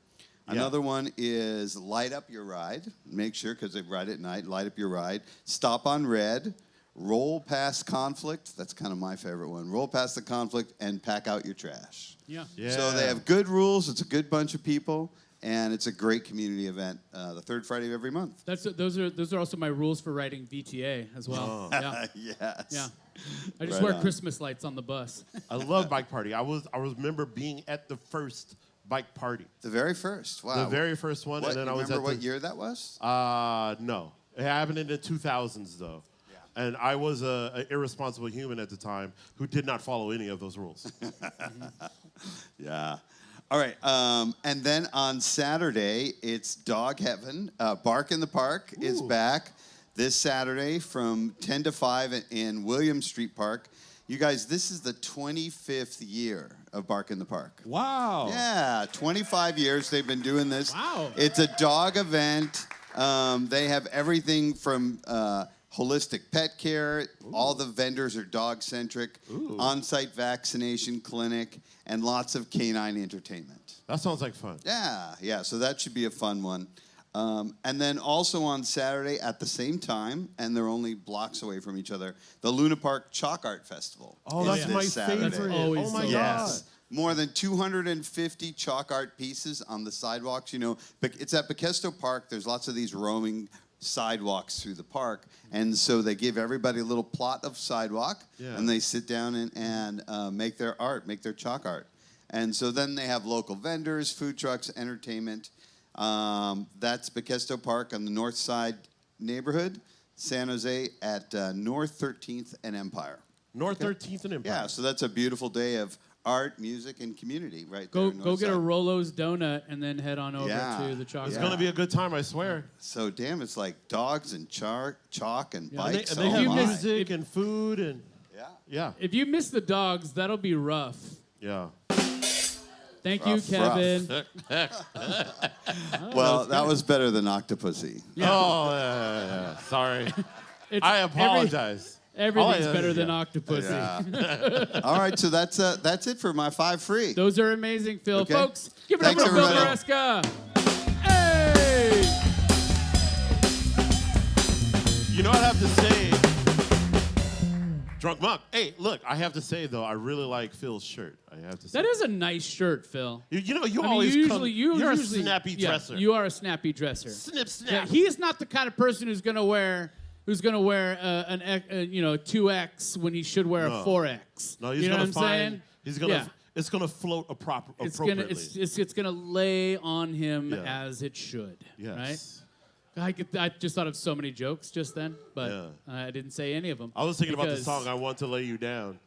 Another one is light up your ride. Make sure, because they ride at night, light up your ride. Stop on red. Roll past conflict. That's kind of my favorite one. Roll past the conflict and pack out your trash. Yeah. So they have good rules. It's a good bunch of people, and it's a great community event. The third Friday of every month. Those are also my rules for riding VTA as well. Yeah. Yes. Yeah. I just wear Christmas lights on the bus. I love bike party. I remember being at the first bike party. The very first. Wow. The very first one. What, and then I was remember at what year that was? No. It happened in the 2000s, though. And I was an irresponsible human at the time who did not follow any of those rules. Yeah. All right, and then on Saturday, it's Dog Heaven. Bark in the Park is back this Saturday from 10 to 5 in William Street Park. You guys, this is the 25th year of Bark in the Park. Wow. Yeah, 25 years they've been doing this. Wow. It's a dog event. They have everything from holistic pet care. All the vendors are dog-centric. On-site vaccination clinic, and lots of canine entertainment. That sounds like fun. Yeah, so that should be a fun one. And then also on Saturday at the same time, and they're only blocks away from each other, the Luna Park Chalk Art Festival. Oh, is that's this my Saturday. favorite. always Oh my so God. Yes. More than 250 chalk art pieces on the sidewalks. You know, it's at Bakesto Park. There's lots of these roaming sidewalks through the park. And so they give everybody a little plot of sidewalk, and they sit down and make their art, make their chalk art. And so then they have local vendors, food trucks, entertainment. That's Bakesto Park on the north side neighborhood, San Jose at North 13th and Empire. North 13th and Empire. Yeah, so that's a beautiful day of art, music, and community right Go there. go get a Rolo's donut and then head on over to the chocolate. It's going to be a good time, I swear. So damn, it's like dogs and chalk and And bikes. they Oh have my. music and food and yeah. If you miss the dogs, that'll be rough. Yeah. Thank you, Rough. Kevin. Well, that was better than Octopussy. Oh, yeah. Sorry. It's I apologize. Everything's Oh, yeah, better than yeah. Octopussy. All right, so that's it for my 5 free. Those are amazing, Phil. Okay. Folks, give it Thanks, up for Phil everybody. Maresca. Hey! You know what I have to say? Drunk Monk. Hey, look, I have to say, though, I really like Phil's shirt. I have to say. That is a nice shirt, Phil. You know, you I mean, always you're come. usually, a snappy yeah, dresser. You are a snappy dresser. Snip, snap. Yeah, he is not the kind of person who's gonna wear a 2X when he should wear a 4X. No, he's you know gonna what I'm find. saying? He's gonna. Yeah. It's gonna float It's appropriately. it's gonna lay on him Yeah. as it should. Yes. Right? I just thought of so many jokes just then, but Yeah. I didn't say any of them. I was thinking about the because- song "I Want to Lay You Down."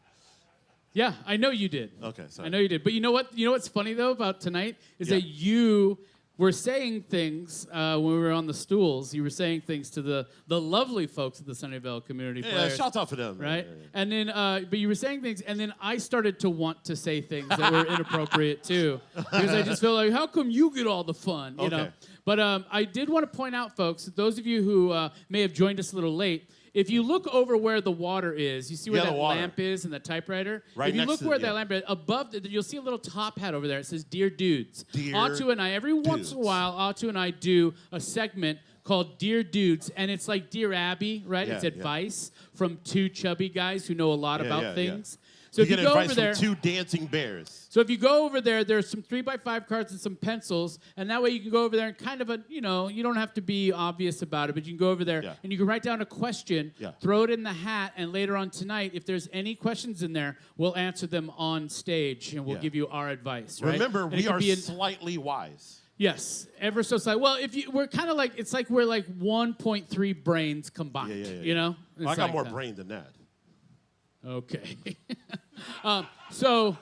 Yeah, I know you did. Okay, sorry. I know you did. But you know what? You know what's funny though about tonight is that you were saying things when we were on the stools. You were saying things to the lovely folks at the Sunnyvale community. Yeah, Players, shout out for them. right? Yeah, yeah. And then, but you were saying things, and then I started to want to say things that were inappropriate too, because I just feel like, how come you get all the fun, you know? Okay. But I did want to point out, folks, that those of you who may have joined us a little late. If you look over where the water is, you see where Yeah, that the water. lamp is and the typewriter? Right If you next look to it, where that yeah. lamp is, above, you'll see a little top hat over there. It says, Dear Dudes. Dear Otto and I, every once in a Dudes. while, Otto and I do a segment called Dear Dudes, and it's like Dear Abby, right? Yeah, It's yeah. advice from 2 chubby guys who know a lot Yeah, about yeah, yeah. things. So if you get go advice over there, from 2 dancing bears. so if you go over there, there's some 3x5 cards and some pencils, and that way you can go over there and kind of you don't have to be obvious about it, but you can go over there Yeah. and you can write down a question, Yeah. throw it in the hat, and later on tonight, if there's any questions in there, we'll answer them on stage and we'll Yeah. give you our advice. Right? Remember, And it we could are be slightly wise. yes, ever so slightly. Well, we're kind of like it's like we're like 1.3 brains combined. Yeah. You know, I It's got like more that. brain than that. Okay. So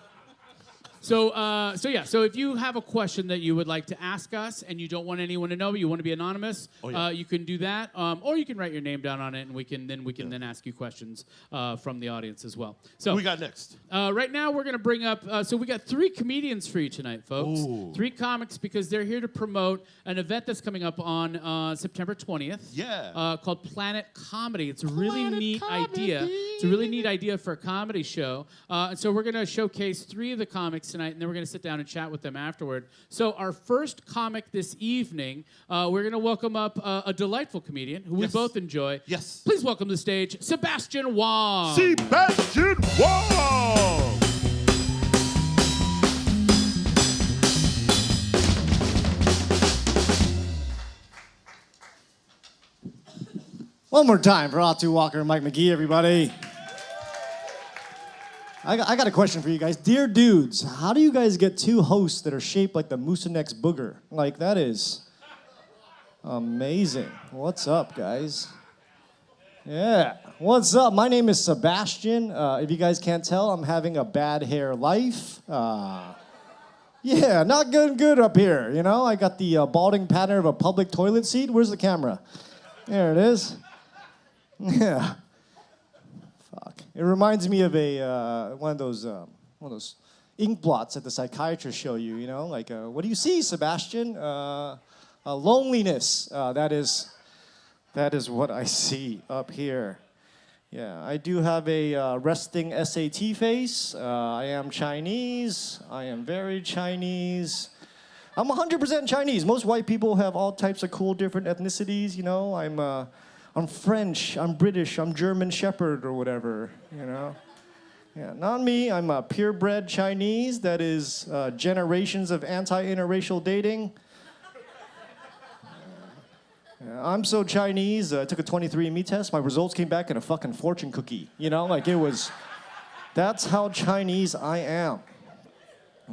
if you have a question that you would like to ask us and you don't want anyone to know, but you want to be anonymous, you can do that, or you can write your name down on it, and we can then ask you questions from the audience as well. So Who we got next? right now we're going to bring up. So we got 3 comedians for you tonight, folks. Ooh. 3 comics because they're here to promote an event that's coming up on September 20th. Yeah. Called Planet Comedy. It's a really neat idea. It's a really neat idea for a comedy show. And so we're going to showcase 3 of the comics tonight, and then we're going to sit down and chat with them afterward. So our first comic this evening, we're going to welcome up a delightful comedian who we Yes. both enjoy. Yes. Please welcome to the stage Sebastian Wong. Sebastian Wong! One more time for Atu Walker and Mike Mcgee, everybody. I got a question for you guys. Dear dudes, how do you guys get 2 hosts that are shaped like the Mucinex booger? Like, that is amazing. What's up, guys? Yeah. What's up? My name is Sebastian. If you guys can't tell, I'm having a bad hair life. Yeah, not good up here, you know? I got the balding pattern of a public toilet seat. Where's the camera? There it is. Yeah. Fuck. It reminds me of one of those ink blots that the psychiatrists show you, you know? Like, what do you see, Sebastian? Loneliness. That is what I see up here. Yeah, I do have a resting SAT face. I am Chinese. I am very Chinese. I'm 100% Chinese. Most white people have all types of cool different ethnicities, you know. I'm French, I'm British, I'm German Shepherd or whatever, you know. Yeah, not me. I'm a purebred Chinese. That is generations of anti-interracial dating. I'm so Chinese, I took a 23andMe test. My results came back in a fucking fortune cookie. You know, like it was, that's how Chinese I am.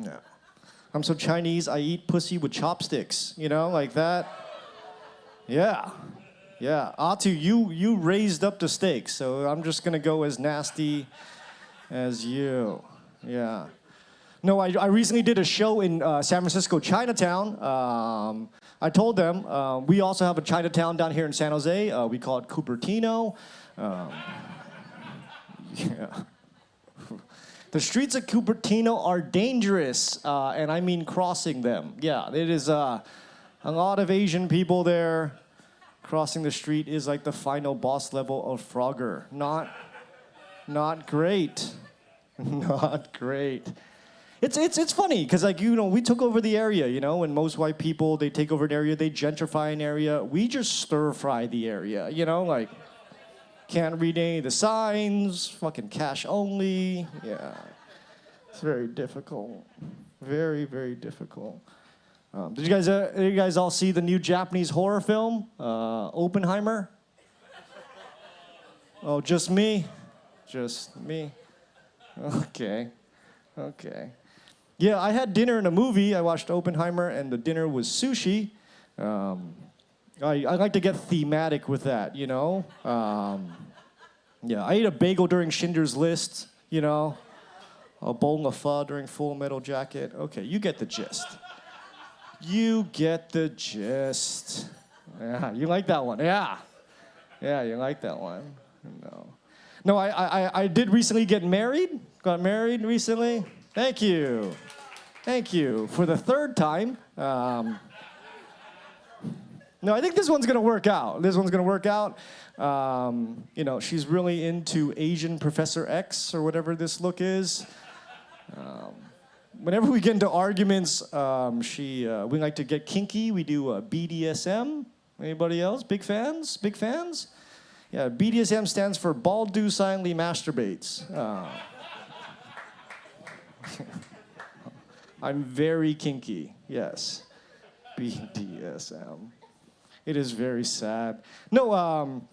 Yeah. I'm so Chinese, I eat pussy with chopsticks. You know, like that. Yeah. Yeah. Atu, you raised up the stakes, so I'm just gonna go as nasty as you. Yeah. No, I recently did a show in San Francisco, Chinatown. I told them we also have a Chinatown down here in San Jose. We call it Cupertino. Yeah. The streets of Cupertino are dangerous, and I mean crossing them. Yeah, it is a lot of Asian people there. Crossing the street is like the final boss level of Frogger. Not great. Not great. It's funny because, like, you know, we took over the area, you know, and most white people, they take over an area, they gentrify an area. We just stir fry the area, you know, like can't read any of the signs, fucking cash only. Yeah, it's very difficult, very, very difficult. Did you guys all see the new Japanese horror film, Oppenheimer? Oh, just me? Just me? Okay. Yeah, I had dinner in a movie. I watched Oppenheimer, and the dinner was sushi. I like to get thematic with that, you know? Yeah, I ate a bagel during Schindler's List, you know? A bowl of pho during Full Metal Jacket. Okay, you get the gist. You get the gist. Yeah, you like that one. Yeah. Yeah, you like that one. No, I did recently get married. Got married recently. Thank you. Thank you. For the third time. No, I think this one's going to work out. This one's going to work out. You know, she's really into Asian Professor X or whatever this look is. Whenever we get into arguments, we like to get kinky. We do BDSM. Anybody else? Big fans? Big fans? Yeah, BDSM stands for Bald Do Silently Masturbates. I'm very kinky, yes. BDSM. It is very sad. No,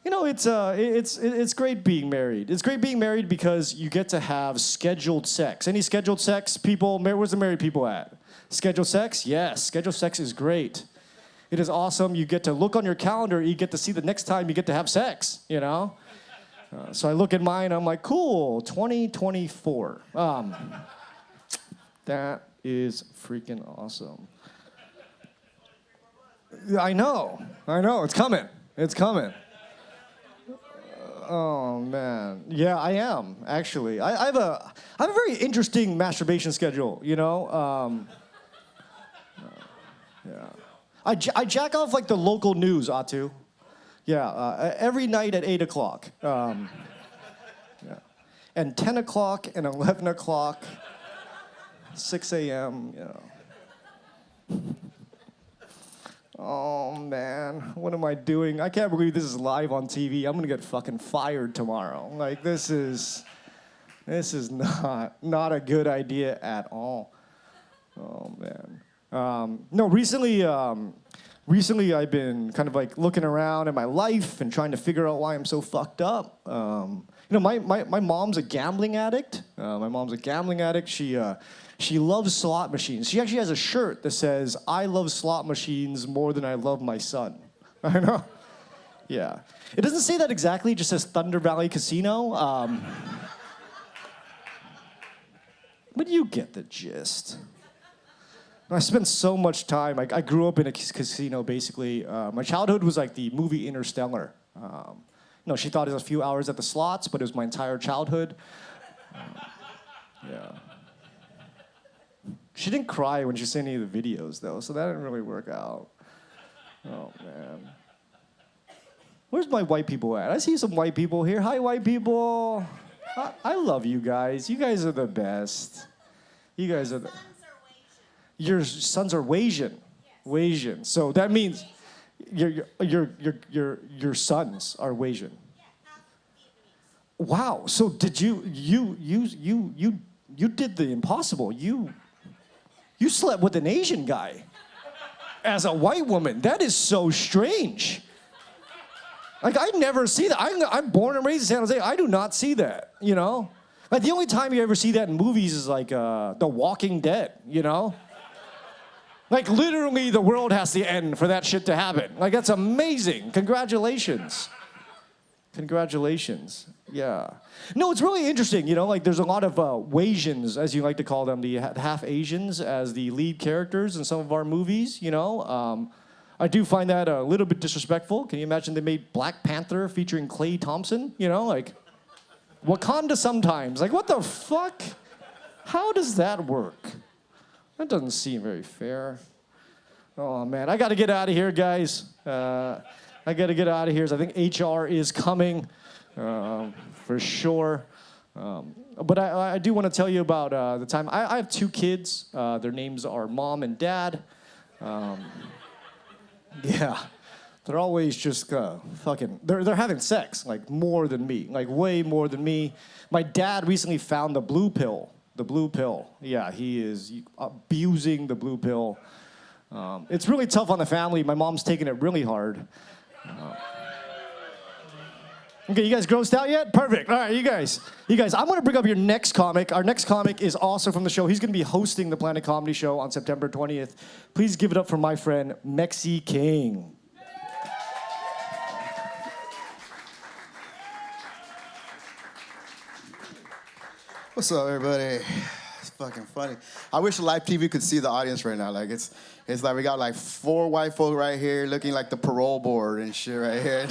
you know, it's great being married. It's great being married because you get to have scheduled sex. Any scheduled sex people? Where's the married people at? Scheduled sex? Yes, scheduled sex is great. It is awesome. You get to look on your calendar. You get to see the next time you get to have sex, you know? So I look at mine, I'm like, cool, 2024. That is freaking awesome. I know, it's coming. Oh man, yeah, I am actually. I have a very interesting masturbation schedule. You know, yeah. I jack off like the local news, Atu. Yeah, every night at 8 o'clock. Yeah, and 10 o'clock and 11 o'clock, 6 a.m. You know. Oh man, what am I doing? I can't believe this is live on TV. I'm gonna get fucking fired tomorrow. Like this is not a good idea at all. Oh man. No, recently I've been kind of like looking around at my life and trying to figure out why I'm so fucked up. You know, my mom's a gambling addict. She loves slot machines. She actually has a shirt that says, "I love slot machines more than I love my son." I know. Yeah. It doesn't say that exactly. It just says Thunder Valley Casino. But you get the gist. I spent so much time. I grew up in a casino, basically. My childhood was like the movie Interstellar. She thought it was a few hours at the slots, but it was my entire childhood. Yeah. She didn't cry when she saw any of the videos, though, so that didn't really work out. Oh, man. Where's my white people at? I see some white people here. Hi, white people. I love you guys. You guys are the best. You guys are the... Your sons are Wasian. Wasian. So that means your sons are Wasian. Wow. So did you did the impossible. You slept with an Asian guy as a white woman. That is so strange. Like, I never see that. I'm born and raised in San Jose. I do not see that, you know? Like, the only time you ever see that in movies is like The Walking Dead, you know? Like, literally, the world has to end for that shit to happen. Like, that's amazing. Congratulations. Congratulations. Yeah. No, it's really interesting, you know? Like, there's a lot of Wasians, as you like to call them, the half Asians, as the lead characters in some of our movies, you know? I do find that a little bit disrespectful. Can you imagine they made Black Panther featuring Klay Thompson? You know, like, Wakanda sometimes. Like, what the fuck? How does that work? That doesn't seem very fair. Oh, man. I got to get out of here, guys. I got to get out of here. I think HR is coming for sure. But I do want to tell you about the time. I have 2 kids. Their names are Mom and Dad. Yeah. They're always just fucking... They're having sex, like, more than me. Like, way more than me. My dad recently found the blue pill. The blue pill. Yeah, he is abusing the blue pill. It's really tough on the family. My mom's taking it really hard. Okay, you guys grossed out yet? Perfect. All right, you guys, I'm going to bring up your next comic. Our next comic is also from the show. He's going to be hosting the Planet Comedy Show on September 20th. Please give it up for my friend, Mcgee King. What's up, everybody? It's fucking funny. I wish live TV could see the audience right now. Like, it's like we got like 4 white folk right here looking like the parole board and shit right here.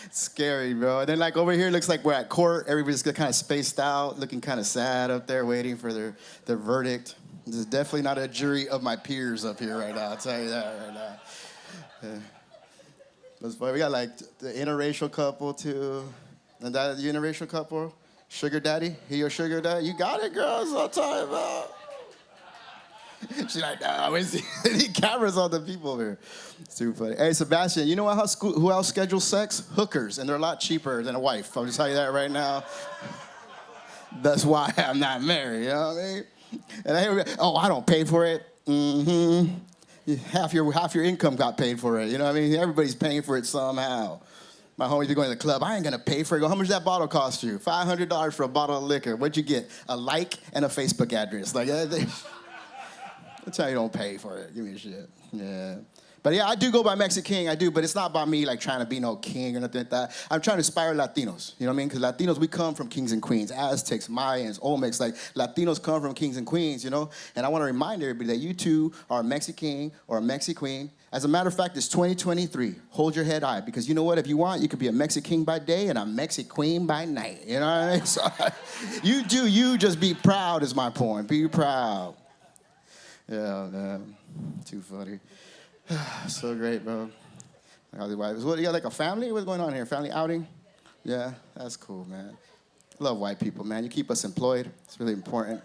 It's scary, bro. And then like over here looks like we're at court. Everybody's kind of spaced out, looking kind of sad up there, waiting for their verdict. There's definitely not a jury of my peers up here right now. I'll tell you that right now. That's funny. We got like the interracial couple too. And that the interracial couple. Sugar daddy? He your sugar daddy? You got it, girl. That's what I'm talking about. She's like, nah, we see any cameras on the people over here. Super funny. Hey, Sebastian, you know who else schedules sex? Hookers, and they're a lot cheaper than a wife. I'm just telling you that right now. That's why I'm not married, you know what I mean? And I don't pay for it. Mm-hmm. Half your income got paid for it, you know what I mean? Everybody's paying for it somehow. My homies be going to the club. I ain't going to pay for it. Go, how much that bottle cost you? $500 for a bottle of liquor. What'd you get? A like and a Facebook address. Like, that's how you don't pay for it. Give me a shit. Yeah. But yeah, I do go by Mcgee King. I do, but it's not about me like trying to be no king or nothing like that. I'm trying to inspire Latinos. You know what I mean? Because Latinos, we come from kings and queens. Aztecs, Mayans, Olmecs. Like, Latinos come from kings and queens, you know? And I want to remind everybody that you too are a Mcgee King or a Mcgee Queen. As a matter of fact, it's 2023. Hold your head high, because you know what? If you want, you could be a Mcgee King by day and a Mcgee Queen by night. You know what I mean? So, you just be proud is my point. Be proud. Yeah, man. Too funny. So great, bro. What, you got like a family? What's going on here? Family outing? Yeah, that's cool, man. Love white people, man. You keep us employed. It's really important.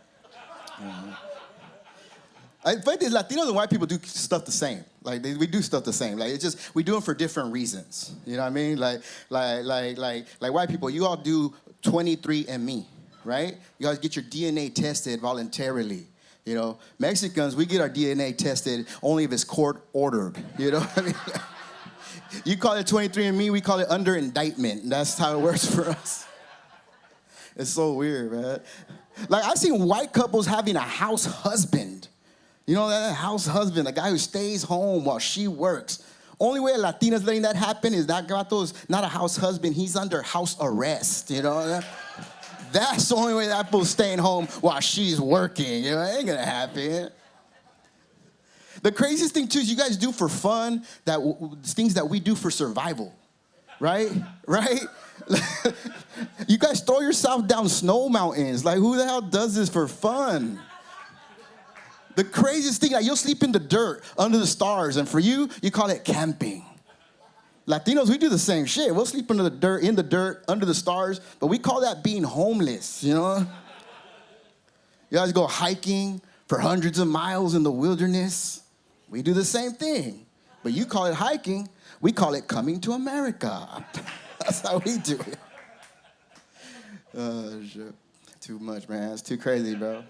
I think Latinos and white people do stuff the same. Like, we do stuff the same. Like, it's just, we do them for different reasons. You know what I mean? Like white people, you all do 23andMe, right? You guys get your DNA tested voluntarily. You know, Mexicans, we get our DNA tested only if it's court ordered. You know what I mean? You call it 23andMe, we call it under indictment. That's how it works for us. It's so weird, man. Like, I've seen white couples having a house husband. You know, that house husband, a guy who stays home while she works. Only way a Latina's letting that happen is that gato's not a house husband. He's under house arrest, you know? That's the only way that fool's staying home while she's working. You know, it ain't gonna happen. The craziest thing too is you guys do for fun things that we do for survival, right? Right? You guys throw yourself down snow mountains. Like, who the hell does this for fun? The craziest thing, like, you'll sleep in the dirt under the stars, and for you, you call it camping. Latinos, we do the same shit. We'll sleep in the dirt, under the stars, but we call that being homeless, you know? You guys go hiking for hundreds of miles in the wilderness. We do the same thing, but you call it hiking. We call it coming to America. That's how we do it. Oh, shit. Too much, man. It's too crazy, bro.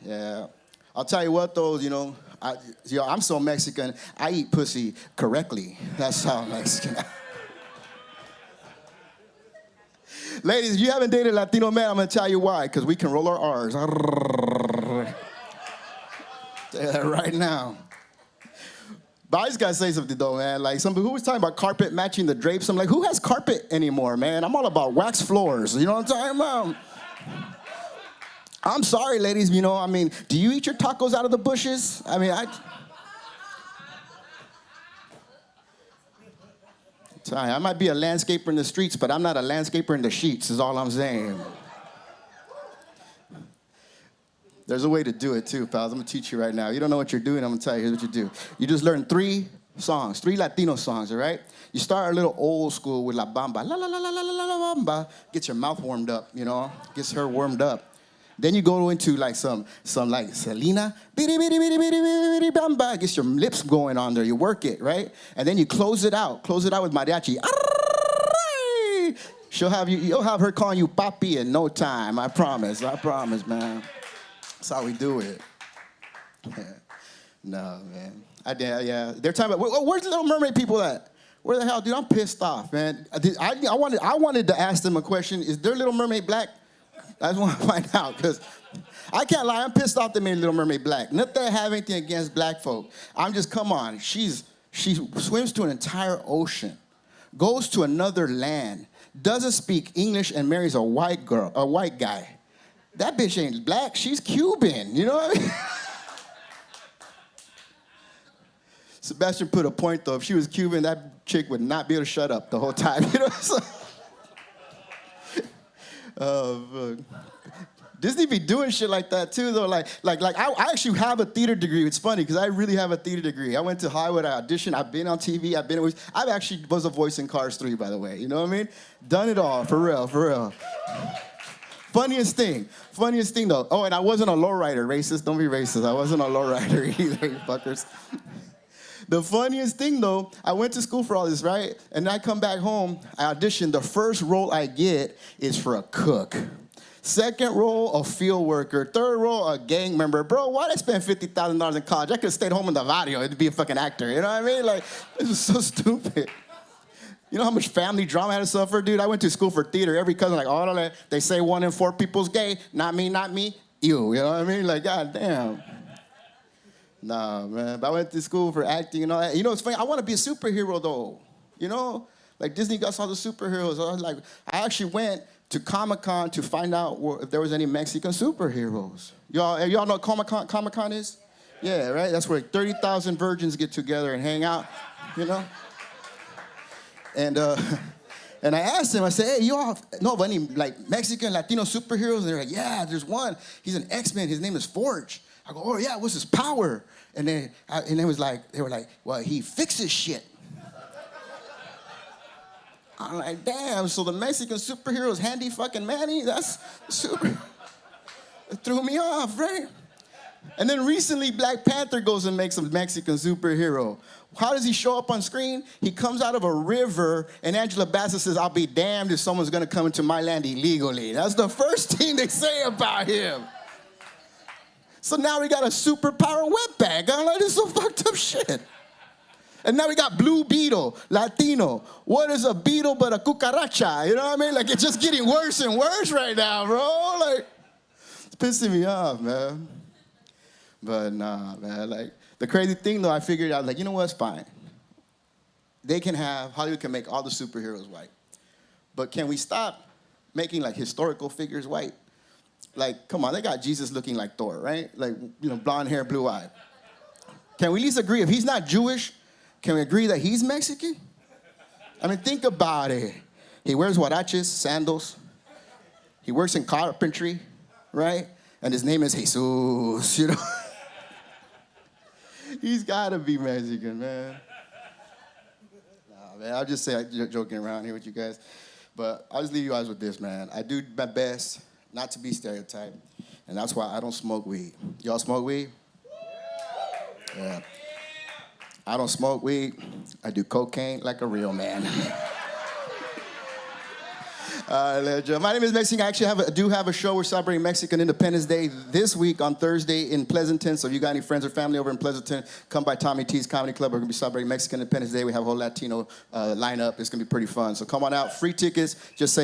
Yeah. I'll tell you what, though, I'm so Mexican, I eat pussy correctly. That's how I'm Mexican. Ladies, if you haven't dated a Latino man, I'm going to tell you why, because we can roll our R's. Tell you that right now. But I just got to say something, though, man. Like, who was talking about carpet matching the drapes? I'm like, who has carpet anymore, man? I'm all about wax floors. You know what I'm talking about? I'm sorry, ladies, do you eat your tacos out of the bushes? I might be a landscaper in the streets, but I'm not a landscaper in the sheets, is all I'm saying. There's a way to do it, too, pals. I'm going to teach you right now. You don't know what you're doing, I'm going to tell you. Here's what you do. You just learn 3 songs, 3 Latino songs, all right? You start a little old school with La Bamba. La, la, la, la, la, la, la, bamba. Gets your mouth warmed up, Gets her warmed up. Then you go into like some like Selena, bitty, bitty, bitty, bitty, bitty, bamba. Gets your lips going on there. You work it, right? And then you close it out. Close it out with mariachi. You'll have her calling you papi in no time. I promise, man. That's how we do it. Yeah. No, man. Yeah. They're talking about, where's the Little Mermaid people at? Where the hell, dude? I'm pissed off, man. I wanted to ask them a question. Is their Little Mermaid black? I just want to find out, because I can't lie. I'm pissed off they made Little Mermaid black. Not that I have anything against black folk. Come on. She swims to an entire ocean, goes to another land, doesn't speak English, and marries a white guy. That bitch ain't black. She's Cuban. You know what I mean? Sebastian put a point, though. If she was Cuban, that chick would not be able to shut up the whole time. You know what I'm saying? Disney be doing shit like that too, though. Like I actually have a theater degree. It's funny because I really have a theater degree. I went to Hollywood, I auditioned, I've been on TV, I actually was a voice in Cars 3, by the way. You know what I mean? Done it all, for real. Funniest thing though. Oh, and I wasn't a lowrider, racist. Don't be racist. I wasn't a lowrider either, you fuckers. The funniest thing, though, I went to school for all this, right? And I come back home, I audition. The first role I get is for a cook. Second role, a field worker. Third role, a gang member. Bro, why'd I spend $50,000 in college? I could have stayed home in the barrio to be a fucking actor. You know what I mean? Like, this is so stupid. You know how much family drama I had to suffer, dude? I went to school for theater. Every cousin, like, oh, they say 1 in 4 people's gay. Not me. You know what I mean? Like, goddamn. Nah, man. But I went to school for acting and all that. You know, it's funny. I want to be a superhero, though. You know? Like, Disney got all the superheroes. I actually went to Comic-Con to find out if there was any Mexican superheroes. Y'all know what Comic-Con is? Yeah, right? That's where 30,000 virgins get together and hang out, you know? And I asked them, I said, hey, y'all know of any, like, Mexican, Latino superheroes? And they're like, yeah, there's one. He's an X-Men. His name is Forge. I go, oh, yeah, what's his power? And then they were like, well, he fixes shit. I'm like, damn, so the Mexican superhero is Handy fucking Manny? That's super. It threw me off, right? And then recently, Black Panther goes and makes a Mexican superhero. How does he show up on screen? He comes out of a river, and Angela Bassett says, I'll be damned if someone's going to come into my land illegally. That's the first thing they say about him. So now we got a superpower wetbag. I'm like, this is some fucked up shit. And now we got Blue Beetle, Latino. What is a beetle but a cucaracha? You know what I mean? Like, it's just getting worse and worse right now, bro. Like, it's pissing me off, man. But nah, man. Like, the crazy thing, though, I figured out, like, you know what? It's fine. Hollywood can make all the superheroes white. But can we stop making, like, historical figures white? Like, come on, they got Jesus looking like Thor, right? Like, you know, blonde hair, blue eye. Can we at least agree? If he's not Jewish, can we agree that he's Mexican? I mean, think about it. He wears huaraches, sandals. He works in carpentry, right? And his name is Jesus, you know? He's gotta be Mexican, man. Nah, man, I'll just say I'm joking around here with you guys. But I'll just leave you guys with this, man. I do my best not to be stereotyped. And that's why I don't smoke weed. Y'all smoke weed? Yeah. I don't smoke weed. I do cocaine like a real man. My name is Mexican. I actually do have a show. We're celebrating Mexican Independence Day this week on Thursday in Pleasanton. So if you got any friends or family over in Pleasanton, come by Tommy T's Comedy Club. We're going to be celebrating Mexican Independence Day. We have a whole Latino lineup. It's going to be pretty fun. So come on out. Free tickets. Just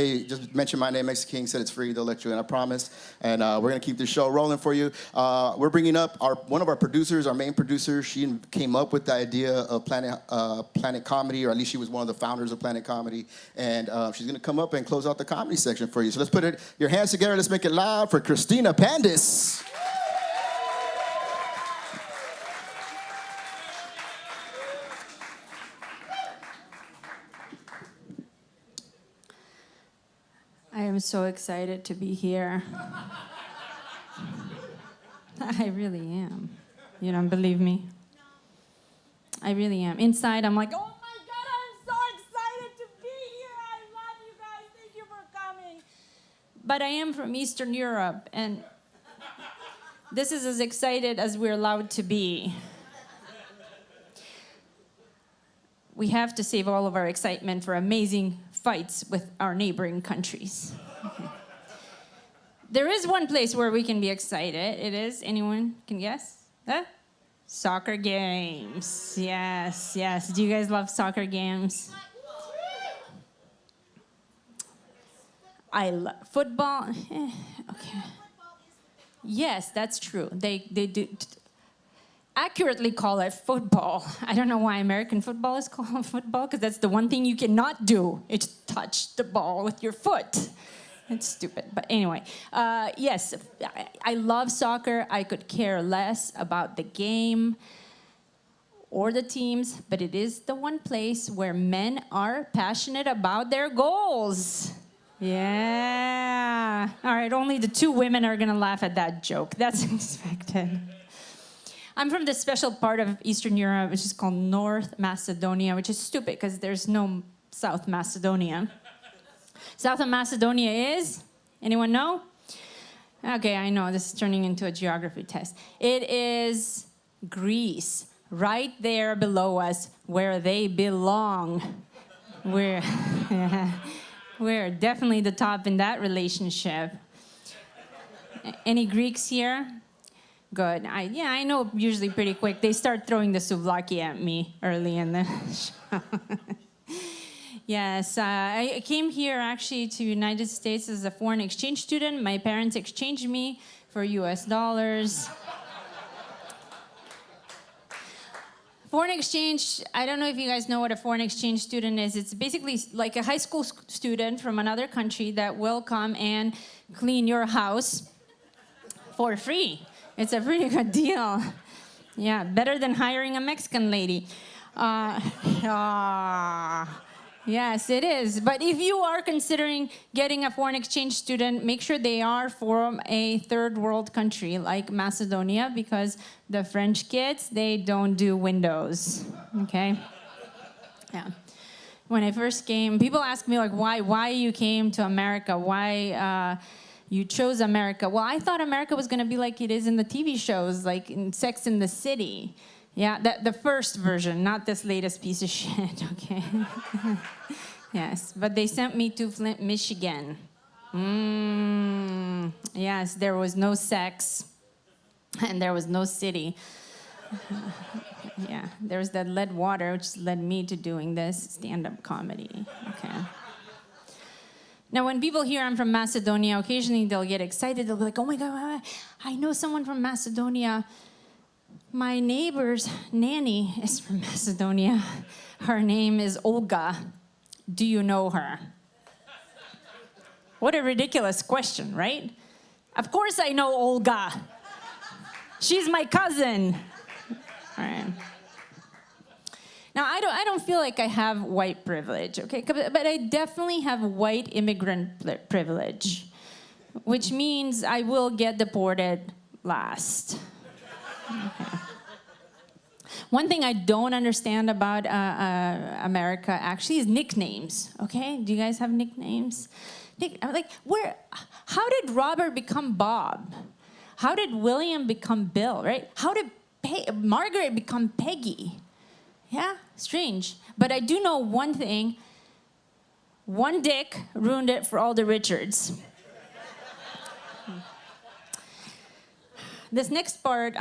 mention my name, Mexican King. Said it's free. They'll let you in, I promise. And we're going to keep this show rolling for you. We're bringing up one of our producers, our main producer. She came up with the idea of Planet Comedy, or at least she was one of the founders of Planet Comedy. And she's going to come up and close out the comedy section for you. So let's put your hands together. Let's make it loud for Kristina Pandis. I am so excited to be here. I really am. You don't believe me? I really am. Inside, I'm like, oh my God, I'm so excited to be here. I love you guys. Thank you for coming. But I am from Eastern Europe, and this is as excited as we're allowed to be. We have to save all of our excitement for amazing fights with our neighboring countries. There is one place where we can be excited. It is, anyone can guess? Huh? Soccer games. Yes, yes. Do you guys love soccer games? I love football. Okay. Yes, that's true. They do accurately call it football. I don't know why American football is called football, because that's the one thing you cannot do. It's touch the ball with your foot. It's stupid. But anyway, yes, I love soccer. I could care less about the game or the teams, but it is the one place where men are passionate about their goals. Yeah. All right, only the two women are going to laugh at that joke. That's expected. I'm from this special part of Eastern Europe, which is called North Macedonia, which is stupid because there's no South Macedonia. South of Macedonia is? Anyone know? Okay, I know, this is turning into a geography test. It is Greece, right there below us, where they belong. We're definitely the top in that relationship. Any Greeks here? Good. I know usually pretty quick. They start throwing the souvlaki at me early in the show. Yes, I came here actually to United States as a foreign exchange student. My parents exchanged me for US dollars. Foreign exchange, I don't know if you guys know what a foreign exchange student is. It's basically like a high school student from another country that will come and clean your house for free. It's a pretty good deal. Yeah, better than hiring a Mexican lady. Yes, it is. But if you are considering getting a foreign exchange student, make sure they are from a third world country like Macedonia, because the French kids, they don't do windows, okay? Yeah. When I first came, people ask me like, why you came to America? Why you chose America? Well, I thought America was gonna be like it is in the TV shows, like in Sex and the City. Yeah, the first version, not this latest piece of shit, okay? Yes, but they sent me to Flint, Michigan. Yes, there was no sex, and there was no city. Yeah, there was that lead water, which led me to doing this stand-up comedy, okay? Now, when people hear I'm from Macedonia, occasionally they'll get excited. They'll be like, oh my God, I know someone from Macedonia. My neighbor's nanny is from Macedonia. Her name is Olga. Do you know her? What a ridiculous question, right? Of course I know Olga. She's my cousin. All right. Now, I don't feel like I have white privilege, okay? But I definitely have white immigrant privilege, which means I will get deported last. Okay. One thing I don't understand about America actually is nicknames, okay? Do you guys have nicknames? How did Robert become Bob? How did William become Bill, right? How did Margaret become Peggy? Yeah, strange. But I do know one thing. One dick ruined it for all the Richards. This next part,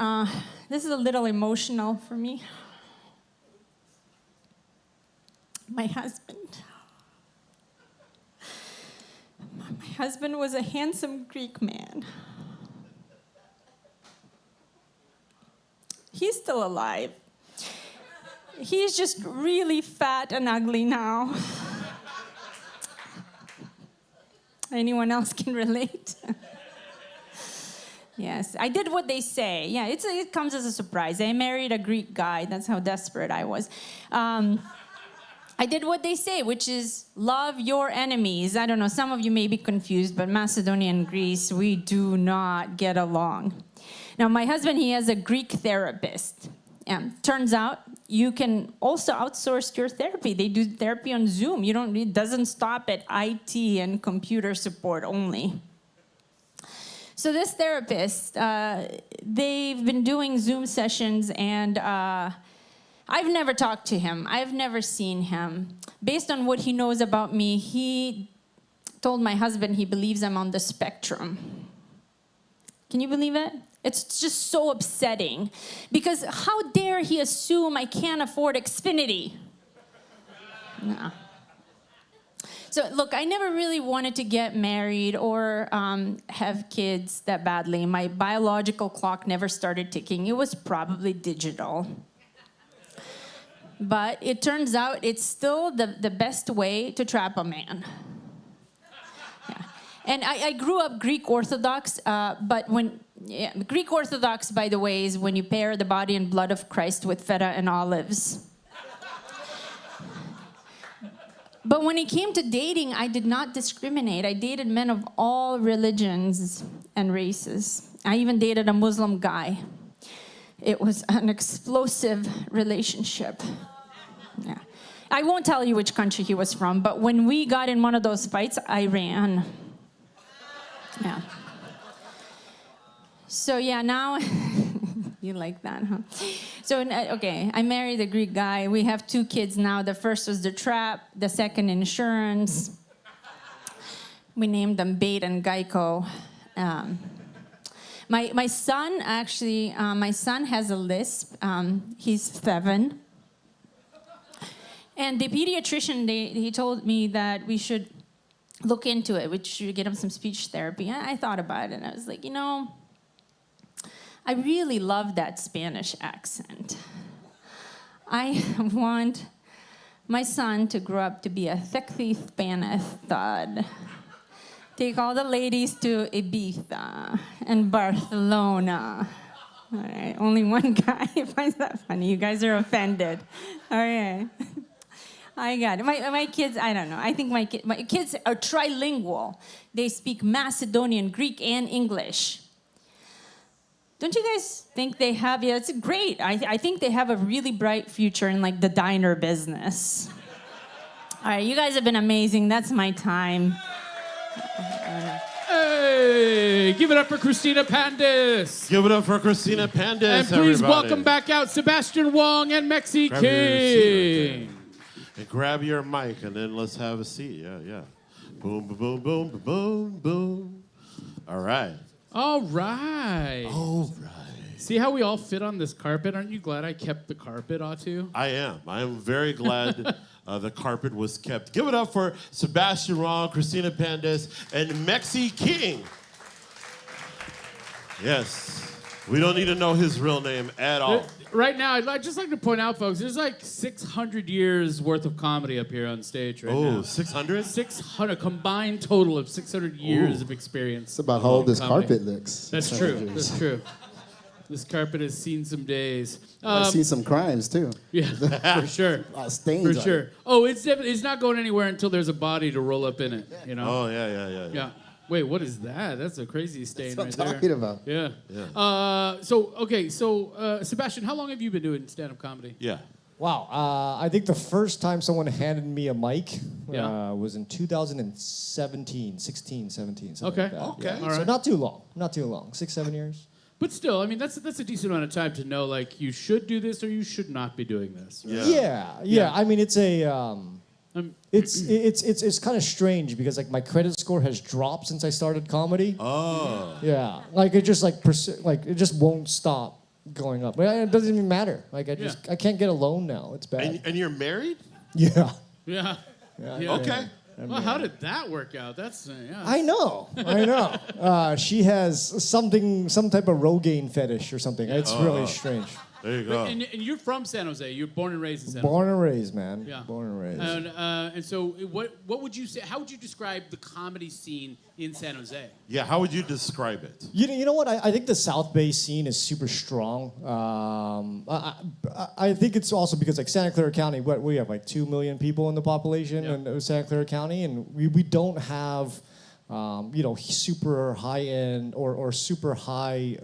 this is a little emotional for me. My husband. My husband was a handsome Greek man. He's still alive. He's just really fat and ugly now. Anyone else can relate? Yes, I did what they say. Yeah, it comes as a surprise. I married a Greek guy. That's how desperate I was. I did what they say, which is love your enemies. I don't know, some of you may be confused, but Macedonia and Greece, we do not get along. Now, my husband, he has a Greek therapist. Turns out you can also outsource your therapy. They do therapy on Zoom. It doesn't stop at IT and computer support only. So this therapist, they've been doing Zoom sessions, and I've never talked to him. I've never seen him. Based on what he knows about me, he told my husband he believes I'm on the spectrum. Can you believe it? It's just so upsetting. Because how dare he assume I can't afford Xfinity? No. So look, I never really wanted to get married or have kids that badly. My biological clock never started ticking. It was probably digital. But it turns out it's still the best way to trap a man. Yeah. And I grew up Greek Orthodox, but Greek Orthodox, by the way, is when you pair the body and blood of Christ with feta and olives. But when it came to dating, I did not discriminate. I dated men of all religions and races. I even dated a Muslim guy. It was an explosive relationship. Yeah. I won't tell you which country he was from, but when we got in one of those fights, I ran. Yeah. So yeah, now you like that, huh? So okay, I married a Greek guy. We have 2 kids now. The first was the trap, the second insurance. We named them Bait and Geico. My son actually, my son has a lisp. He's 7. And the pediatrician, he told me that we should look into it. We should get him some speech therapy. And I thought about it, and I was like, I really love that Spanish accent. I want my son to grow up to be a sexy Spanish stud. Take all the ladies to Ibiza and Barcelona. All right, only one guy finds that funny. You guys are offended. All right. I got it. My kids, I don't know. I think my kids are trilingual. They speak Macedonian, Greek, and English. Don't you guys think they have? Yeah, it's great. I think they have a really bright future in the diner business. All right, you guys have been amazing. That's my time. Hey, give it up for Kristina Pandis. Give it up for Kristina Pandis, And please everybody. welcome back out Sebastian Wong and Mcgee King. And grab your mic, and then let's have a seat. Yeah. Boom, boom, boom, boom, boom, boom. All right. All right. See how we all fit on this carpet? Aren't you glad I kept the carpet, Atu? I am very glad the carpet was kept. Give it up for Sebastian Wong, Kristina Pandis, and Mcgee King. Yes. We don't need to know his real name at all. Right now, I'd just like to point out, folks, there's 600 years worth of comedy up here on stage right now. Oh, 600? 600, combined total of 600 years of experience. It's about how old this comedy. carpet looks. That's true. That's true. This carpet has seen some days. I've seen some crimes too. Yeah, for sure. Stains For on sure. it. Oh, it's not going anywhere until there's a body to roll up in it. You know. Oh yeah. Yeah. Wait, what is that? That's a crazy stain That's right what I'm there. talking about. Yeah. So Sebastian, how long have you been doing stand-up comedy? Yeah. Wow. I think the first time someone handed me a mic Yeah. was in 2017, 16, 17, something Okay. like that. Okay. Yeah. All So right. not too long. Not too long. 6, 7 years. But still, I mean, that's a decent amount of time to know, like, you should do this or you should not be doing this. Right? Yeah. Yeah. I mean, it's a. Um, It's kind of strange because like my credit score has dropped since I started comedy. Oh. Yeah, like it just like it just won't stop going up. But it doesn't even matter. Like I can't get a loan now. It's bad. And you're married? Yeah. Yeah. Yeah. Okay. Well, how did that work out? That's I know. She has some type of Rogaine fetish or something. It's really strange. There you go. And you're from San Jose. You're born and raised in San Born and raised, man. Yeah. Born and raised. And so, what would you say? How would you describe the comedy scene in San Jose? Yeah, how would you describe it? You know what? I think the South Bay scene is super strong. I think it's also because like Santa Clara County, we have like 2 million people in the population in Santa Clara County, and we don't have super high end or super high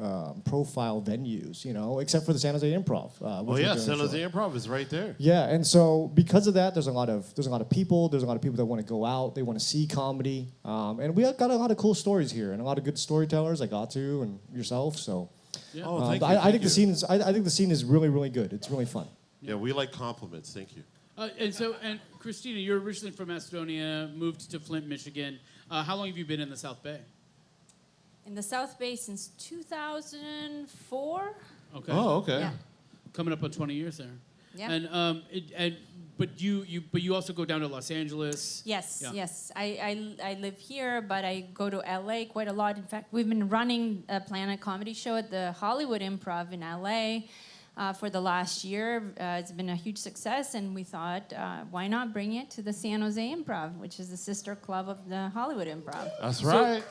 profile venues, except for the San Jose Improv. San Jose Improv is right there. Yeah, and so because of that, there's a lot of people. There's a lot of people that want to go out. They want to see comedy, and we got a lot of cool stories here and a lot of good storytellers like Atu and yourself. So, Yeah. Oh, thank you. I think the scene is. I think the scene is really, really good. It's really fun. Yeah, we like compliments. Thank you. And Kristina, you're originally from Macedonia, moved to Flint, Michigan. How long have you been in the South Bay? In the South Bay since 2004. Okay. Oh, okay. Yeah. Coming up on 20 years there. Yeah. But you also go down to Los Angeles. Yes, Yeah. yes. I live here, but I go to LA quite a lot. In fact, we've been running a Planet Comedy show at the Hollywood Improv in LA for the last year. It's been a huge success, and we thought, why not bring it to the San Jose Improv, which is the sister club of the Hollywood Improv. That's right.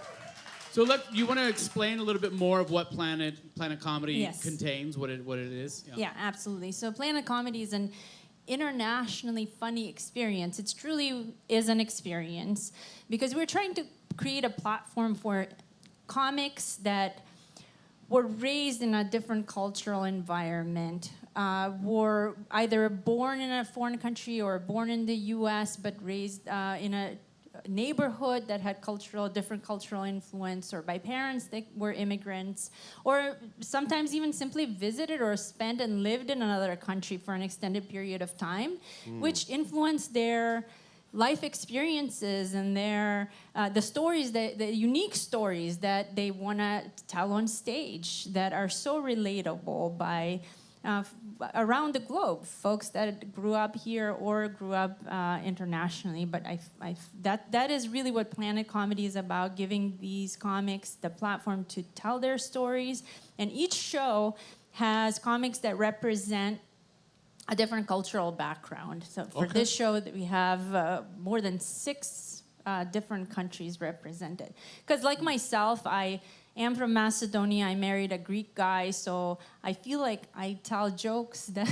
So you want to explain a little bit more of what Planet Comedy Yes. contains, what it is? Yeah, absolutely. So Planet Comedy is an internationally funny experience. It truly is an experience because we're trying to create a platform for comics that were raised in a different cultural environment, were either born in a foreign country or born in the U.S., but raised in a neighborhood that had different cultural influence, or by parents that were immigrants, or sometimes even simply visited or spent and lived in another country for an extended period of time, which influenced their life experiences and their the stories, the unique stories that they want to tell on stage that are so relatable by around the globe, folks that grew up here or grew up internationally. But that is really what Planet Comedy is about, giving these comics the platform to tell their stories. And each show has comics that represent a different cultural background. So for this show, that we have more than 6 different countries represented. Because like myself, I am from Macedonia. I married a Greek guy, so I feel like I tell jokes that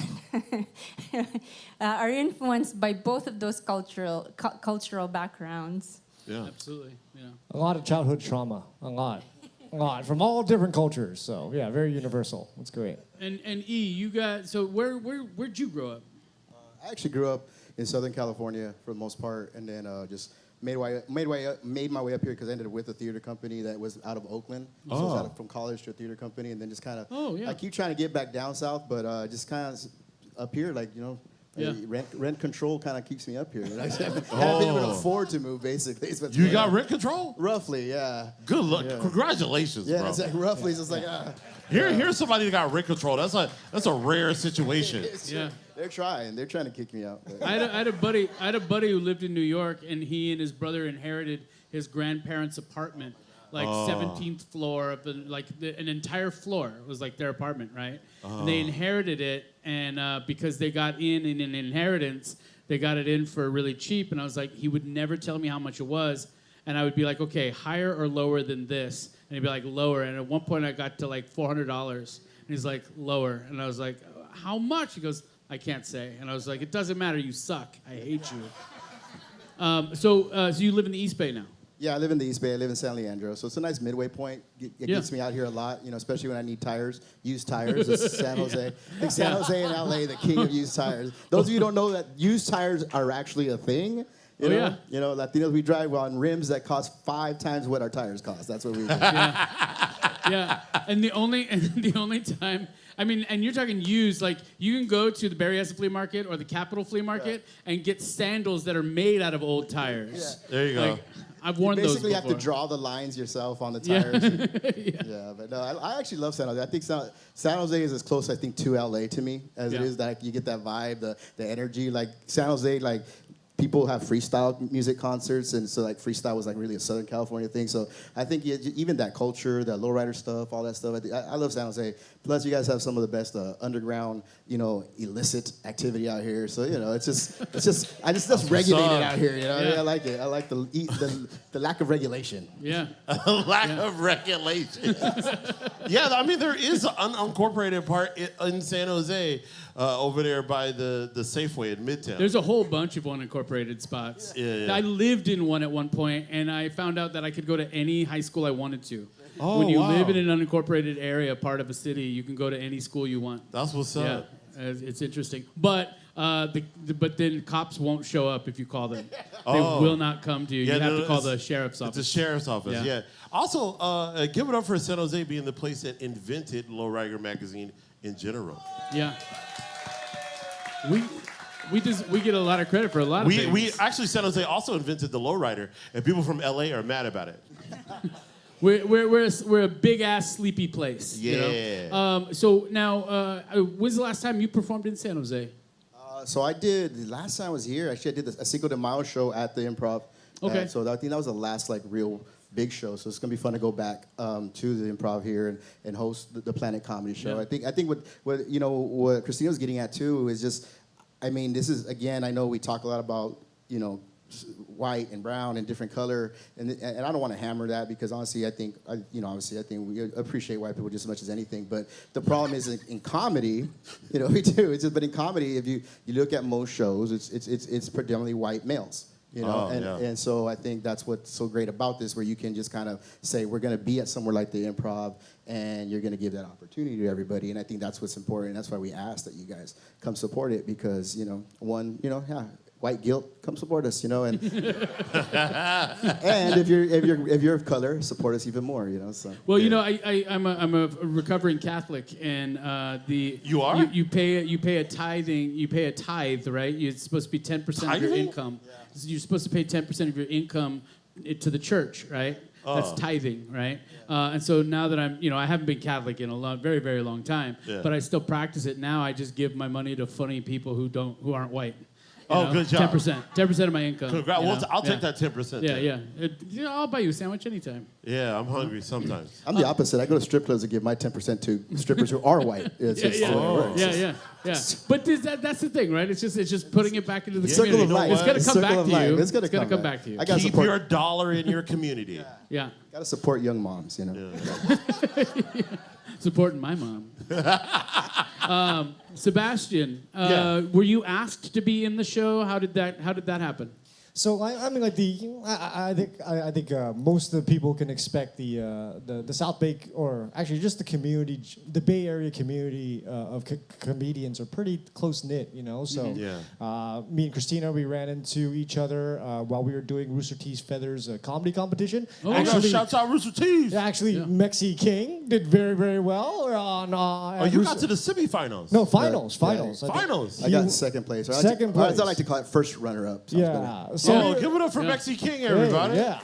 are influenced by both of those cultural backgrounds. Yeah. Absolutely. Yeah. A lot of childhood trauma. A lot from all different cultures. So yeah, very universal. It's great. And you got where'd you grow up? I actually grew up in Southern California for the most part, and then just made my way up here because I ended up with a theater company that was out of Oakland. So I was from college to a theater company, and then just kind of I keep trying to get back down south, but just kind of up here, rent control kind of keeps me up here. I haven't been able to afford to move, basically. You got rent control? Roughly, yeah. Good luck. Yeah. Congratulations, Yeah, bro. it's like roughly. It's just like Here's somebody that got rent control. That's a rare situation. Yeah. They're trying to kick me out. But. I had a buddy who lived in New York, and he and his brother inherited his grandparents' apartment, 17th floor of an entire floor was like their apartment, right? And they inherited it, and because they got in an inheritance, they got it in for really cheap. And I was like, he would never tell me how much it was, and I would be like, okay, higher or lower than this? And he'd be like, lower. And at one point, I got to like $400. And he's like, lower. And I was like, how much? He goes, I can't say. And I was like, it doesn't matter. You suck. I hate you. So you live in the East Bay now? Yeah, I live in the East Bay. I live in San Leandro. So it's a nice midway point. It gets me out here a lot, especially when I need tires, used tires. It's San Jose. I think San Jose and LA, the king of used tires. Those of you who don't know that used tires are actually a thing. You know, Latinos, we drive on rims that cost 5 times what our tires cost. That's what we do. Yeah. And the only time, I mean, and you're talking used, like you can go to the Berryessa flea market or the Capitol flea market and get sandals that are made out of old tires. Yeah. There you go. I've worn those before. Basically, you have to draw the lines yourself on the tires. Yeah, but no, I actually love San Jose. I think San Jose is as close, I think, to LA to me as it is. That you get that vibe, the energy. Like San Jose, like people have freestyle music concerts, and so like freestyle was like really a Southern California thing. So I think even that culture, that lowrider stuff, all that stuff. I love San Jose. Plus, you guys have some of the best underground, illicit activity out here. So it's just regulated out here. Yeah, I like it. I like the lack of regulation. Yeah, lack of regulation. Yeah, I mean there is an unincorporated part in San Jose over there by the Safeway in Midtown. There's a whole bunch of unincorporated spots. Yeah. I lived in one at one point, and I found out that I could go to any high school I wanted to. Oh, when you wow. live in an unincorporated area, part of a city, you can go to any school you want. That's what's up. Yeah, it's interesting. But but then cops won't show up if you call them. They will not come to you. Yeah, you have to call the sheriff's office. It's the sheriff's office, yeah. Also, give it up for San Jose being the place that invented Lowrider magazine in general. Yeah. We get a lot of credit for a lot of things. We actually, San Jose also invented the Lowrider, and people from LA are mad about it. We're a big ass sleepy place. Yeah. So now, when's the last time you performed in San Jose? So I did. The last time I was here, actually, I did a Cinco de Mayo show at the Improv. Okay. So I think that was the last real big show. So it's gonna be fun to go back to the Improv here and host the Planet Comedy Show. Yeah. I think what Kristina was getting at too is just, I mean, this is again. I know we talk a lot about white and brown and different color, and I don't want to hammer that because honestly, I think we appreciate white people just as much as anything. But the problem is in comedy, we do. It's just, but in comedy, if you look at most shows, it's predominantly white males. And so I think that's what's so great about this, where you can just kind of say we're going to be at somewhere like the Improv, and you're going to give that opportunity to everybody. And I think that's what's important. That's why we ask that you guys come support it because white guilt, come support us, and and if you're of color, support us even more, So. Well, I'm a recovering Catholic, and you are you pay a tithe, right? It's supposed to be 10% of your income. Yeah. So you're supposed to pay 10% of your income to the church, right? That's tithing, right? Yeah. And so now that I haven't been Catholic in a very, very long time, but I still practice it now. I just give my money to funny people who aren't white. Good job. 10% of my income. Congrats. I'll take that 10%. Yeah. I'll buy you a sandwich anytime. Yeah, I'm hungry sometimes. I'm the opposite. I go to strip clubs and give my 10% to strippers who are white. Yeah. But that's the thing, right? It's just putting it back into the circle community. of life. It's gonna come back to you. It's gonna come back to you. Keep your dollar in your community. Yeah. Gotta support young moms, Supporting my mom. Sebastian, were you asked to be in the show? How did that happen? So I mean, I think most of the people can expect the South Bay, or actually just the community, the Bay Area community of comedians are pretty close knit, So me and Kristina, we ran into each other while we were doing Rooster Teeth's Feathers comedy competition. Shouts out Rooster Teeth. Actually, Mcgee King did very, very well. You got to the semifinals. No, finals. Finals. I got second place. Second place. I like to call it first runner-up. So give it up for Mcgee King, everybody. Yeah.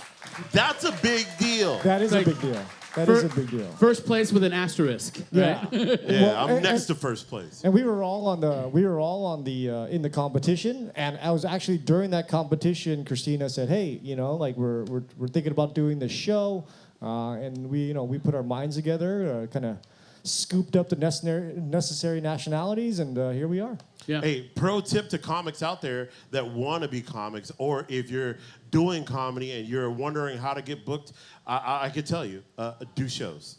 That's a big deal. That is a big deal. That is a big deal. First place with an asterisk. Yeah. Right? I'm next to first place. And we were all in the competition. And I was actually during that competition, Kristina said, "Hey, we're thinking about doing this show," and we put our minds together, kind of scooped up the necessary nationalities, and here we are. Yeah. Hey, pro tip to comics out there that want to be comics, or if you're doing comedy and you're wondering how to get booked, I can tell you, do shows.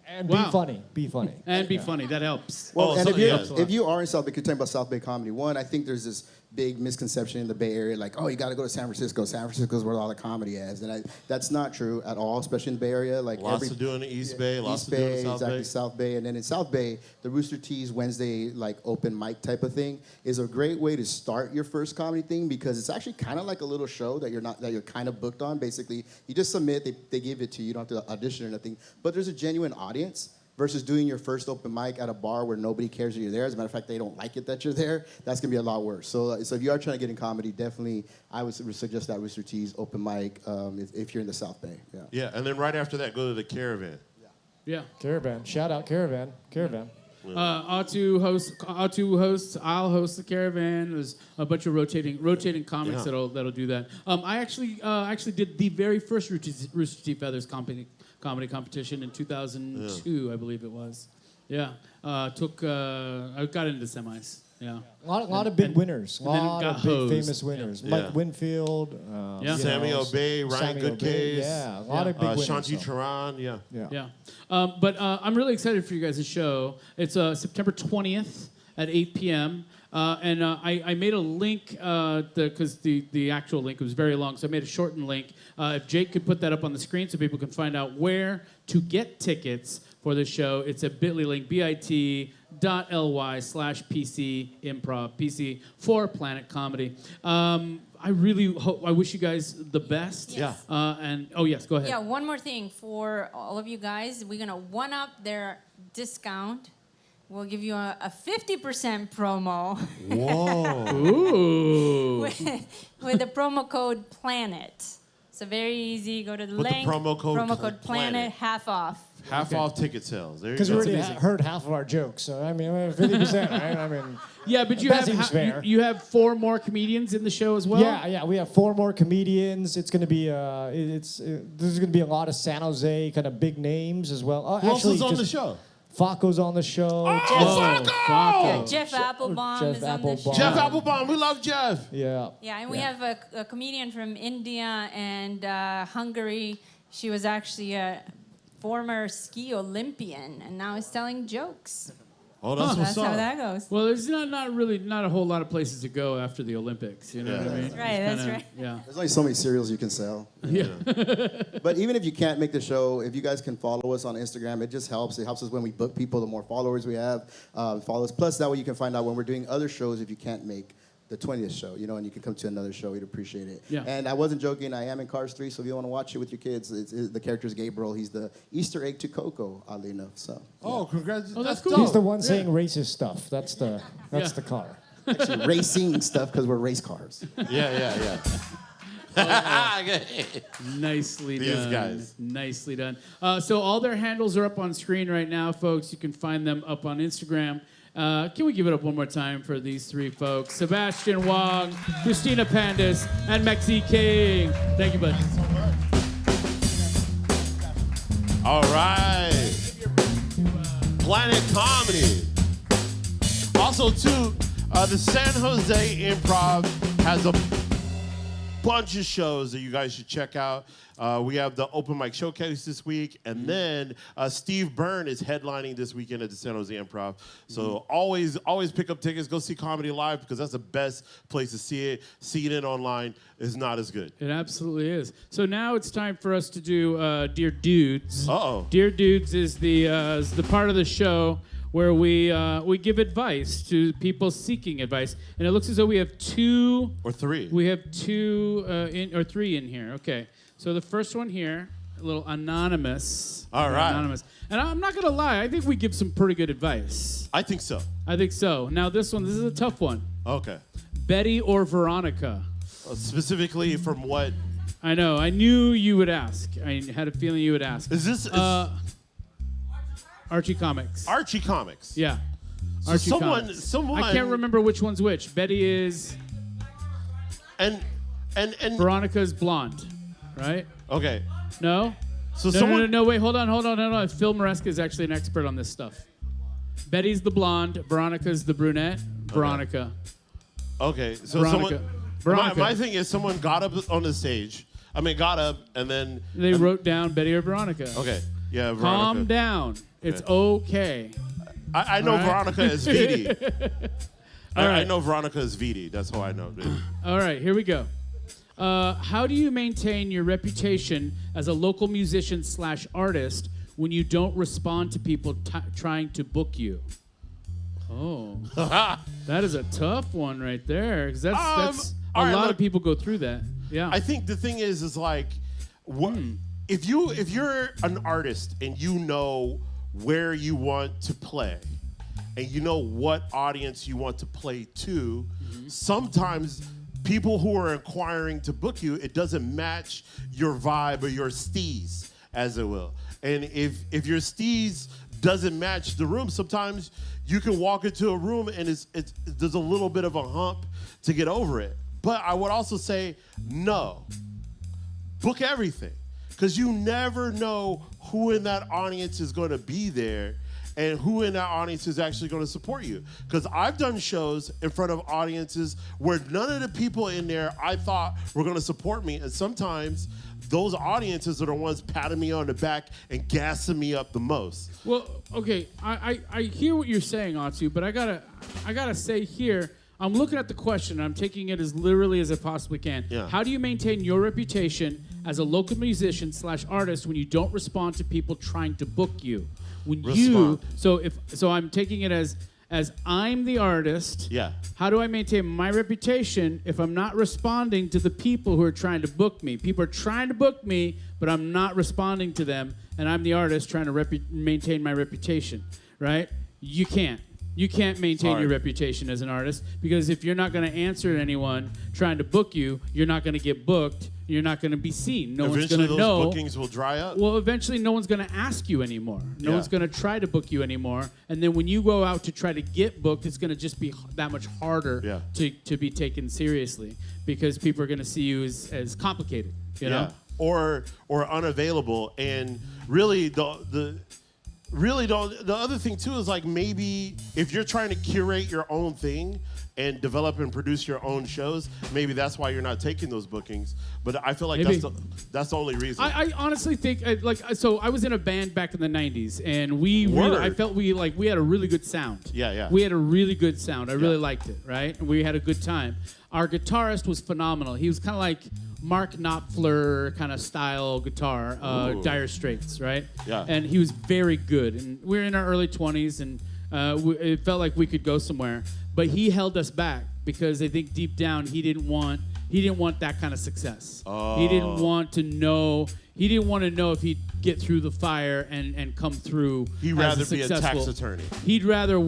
And Wow. be funny. Be funny. And be funny. That helps. Well, and yes. if you are in South Bay, you're talking about South Bay comedy. One, I think there's this big misconception in the Bay Area, like, oh, you got to go to San Francisco. San Francisco is where all the comedy is, and that's not true at all, especially in the Bay Area. Like Lots to do in the East Bay, lots East to do in Bay, the South exactly, Bay. South Bay, and then in South Bay, the Rooster Teeth Wednesday like open mic type of thing is a great way to start your first comedy thing because it's actually kind of like a little show that you're kind of booked on. Basically, you just submit, they give it to you, you don't have to audition or nothing, but there's a genuine audience. Versus doing your first open mic at a bar where nobody cares that you're there. As a matter of fact, they don't like it that you're there. That's gonna be a lot worse. So if you are trying to get in comedy, definitely I would suggest that Rooster Teeth's open mic if you're in the South Bay. Yeah. Yeah, and then right after that, go to the Caravan. Yeah. Caravan. Shout out Caravan. Caravan. Atu hosts. I'll host the Caravan. There's a bunch of rotating comics that'll do that. I actually did the very first Rooster Teeth Feathers comedy competition in 2002, I believe it was. Yeah, I got into semis. Yeah, A lot of big winners. A and then lot got of big hosed. famous winners. Yeah. Mike Winfield. Sammy Obey, Ryan Goodcase. Yeah, a lot of big winners. Shanti so. Charan, yeah. Yeah. But I'm really excited for you guys' show. It's September 20th at 8 p.m. And I made a link because the actual link was very long, so I made a shortened link. If Jake could put that up on the screen so people can find out where to get tickets for the show, it's a bit.ly link, bit.ly/PC Improv, PC for Planet Comedy. I really hope, I wish you guys the best. Yes. And, oh, yes, go ahead. Yeah, one more thing for all of you guys. We're going to one-up their discount. We'll give you a 50% promo. Whoa. Ooh. with the promo code PLANET. So very easy. Go to the With the link. promo code PLANET, Planet. half off. Half off ticket sales. There you Because go. we already heard half of our jokes, so I mean, 50%, right? I mean, Yeah, but you that have seems fair. you have 4 more comedians in the show as well? yeah, we have 4 more comedians. It's going to be there's going to be a lot of San Jose kind of big names as well. Who else is on the show? Faco's on the show. Faco. Jeff Applebaum Jeff is on the show. Applebaum. Jeff Applebaum. We love Jeff. Yeah. Yeah, and we have a comedian from India and Hungary. She was actually a former ski Olympian and now is telling jokes. Oh, that's what's That's up. how that goes. Well, there's not a whole lot of places to go after the Olympics. You know what I mean? Right, It's that's kinda- right. Yeah. There's only so many cereals you can sell. Yeah. But even if you can't make the show, if you guys can follow us on Instagram, it just helps. It helps us when we book people, the more followers we have, follow us. Plus, that way you can find out when we're doing other shows if you can't make the 20th show, and you can come to another show. We'd appreciate it. Yeah. And I wasn't joking. I am in Cars 3, so if you want to watch it with your kids, the character's Gabriel. He's the Easter egg to Coco, oddly enough. So. Oh, congratulations. Oh, that's dope. cool. He's the one saying racist stuff. That's the car. Actually, racing stuff because we're race cars. Yeah. Nicely These done. guys. Nicely done. So all their handles are up on screen right now, folks. You can find them up on Instagram. Can we give it up one more time for these 3 folks? Sebastian, Wong, Kristina, Pandis, and Mcgee King. Thank you, bud. All right. Planet Comedy. Also, too, the San Jose Improv has a bunch of shows that you guys should check out. We have the open mic showcase this week, and then Steve Byrne is headlining this weekend at the San Jose Improv. So always pick up tickets. Go see comedy live because that's the best place to see it. See it online is not as good. It absolutely is. So now it's time for us to do Dear Dudes. Uh-oh. Dear Dudes is the part of the show where we give advice to people seeking advice, and it looks as though we have 2 Or 3. We have 2 or 3 in here. Okay. So the first one here, a little anonymous. All right. Anonymous. And I'm not gonna lie, I think we give some pretty good advice. I think so. I think so. Now this is a tough one. Okay. Betty or Veronica? Specifically from what? I know. I knew you would ask. I had a feeling you would ask. Is this Archie Comics? Archie Comics? Yeah. So Archie Comics. someone. I can't remember which one's which. Betty is. And Veronica's blonde, right? okay. No. So No, someone. no. Wait, hold on. Phil Maresca is actually an expert on this stuff. Betty's the blonde. Veronica's the brunette. Veronica. Okay. So Veronica. someone. Veronica. My thing is someone got up on the stage. Got up and then. They wrote down Betty or Veronica. Okay. Yeah, Veronica. Calm down. It's okay. I know All right. Veronica as VD. All I right. know Veronica as VD. That's how I know. All right, here we go. How do you maintain your reputation as a local musician / artist when you don't respond to people trying to book you? Oh, that is a tough one right there. 'Cause that's a all right, lot look, of people go through that. Yeah. I think the thing is like, if you're an artist and you know where you want to play, and you know what audience you want to play to, sometimes people who are inquiring to book you, it doesn't match your vibe or your steez, as it will. And if your steez doesn't match the room, sometimes you can walk into a room and there's a little bit of a hump to get over it. But I would also say, no, book everything. Because you never know who in that audience is going to be there and who in that audience is actually going to support you. Because I've done shows in front of audiences where none of the people in there I thought were going to support me. And sometimes those audiences are the ones patting me on the back and gassing me up the most. Well, okay, I hear what you're saying, Atsu, but I gotta say here, I'm looking at the question, and I'm taking it as literally as I possibly can. Yeah. How do you maintain your reputation as a local musician / artist when you don't respond to people trying to book you? When Respond. so I'm taking it as I'm the artist. Yeah. How do I maintain my reputation if I'm not responding to the people who are trying to book me? People are trying to book me, but I'm not responding to them, and I'm the artist trying to maintain my reputation, right? You can't. You can't maintain your reputation as an artist, because if you're not going to answer to anyone trying to book you, you're not going to get booked. You're not going to be seen. No one's going to know. Those bookings will dry up. Well, eventually, no one's going to ask you anymore. No one's going to try to book you anymore. And then when you go out to try to get booked, it's going to just be that much harder to be taken seriously, because people are going to see you as complicated. You know, or unavailable. And really, the other thing too is like, maybe if you're trying to curate your own thing and develop and produce your own shows, maybe that's why you're not taking those bookings. But I feel like that's the only reason. I honestly think so I was in a band back in the 90s, and I felt we had a really good sound. Yeah. We had a really good sound. I really liked it, right? And we had a good time. Our guitarist was phenomenal. He was kind of like Mark Knopfler kind of style guitar, Dire Straits, right? Yeah. And he was very good. And we were in our early 20s, and it felt like we could go somewhere. But he held us back because I think deep down he didn't want that kind of success. He didn't want to know. He didn't want to know if he'd get through the fire and come through. He'd rather be a tax attorney. He'd rather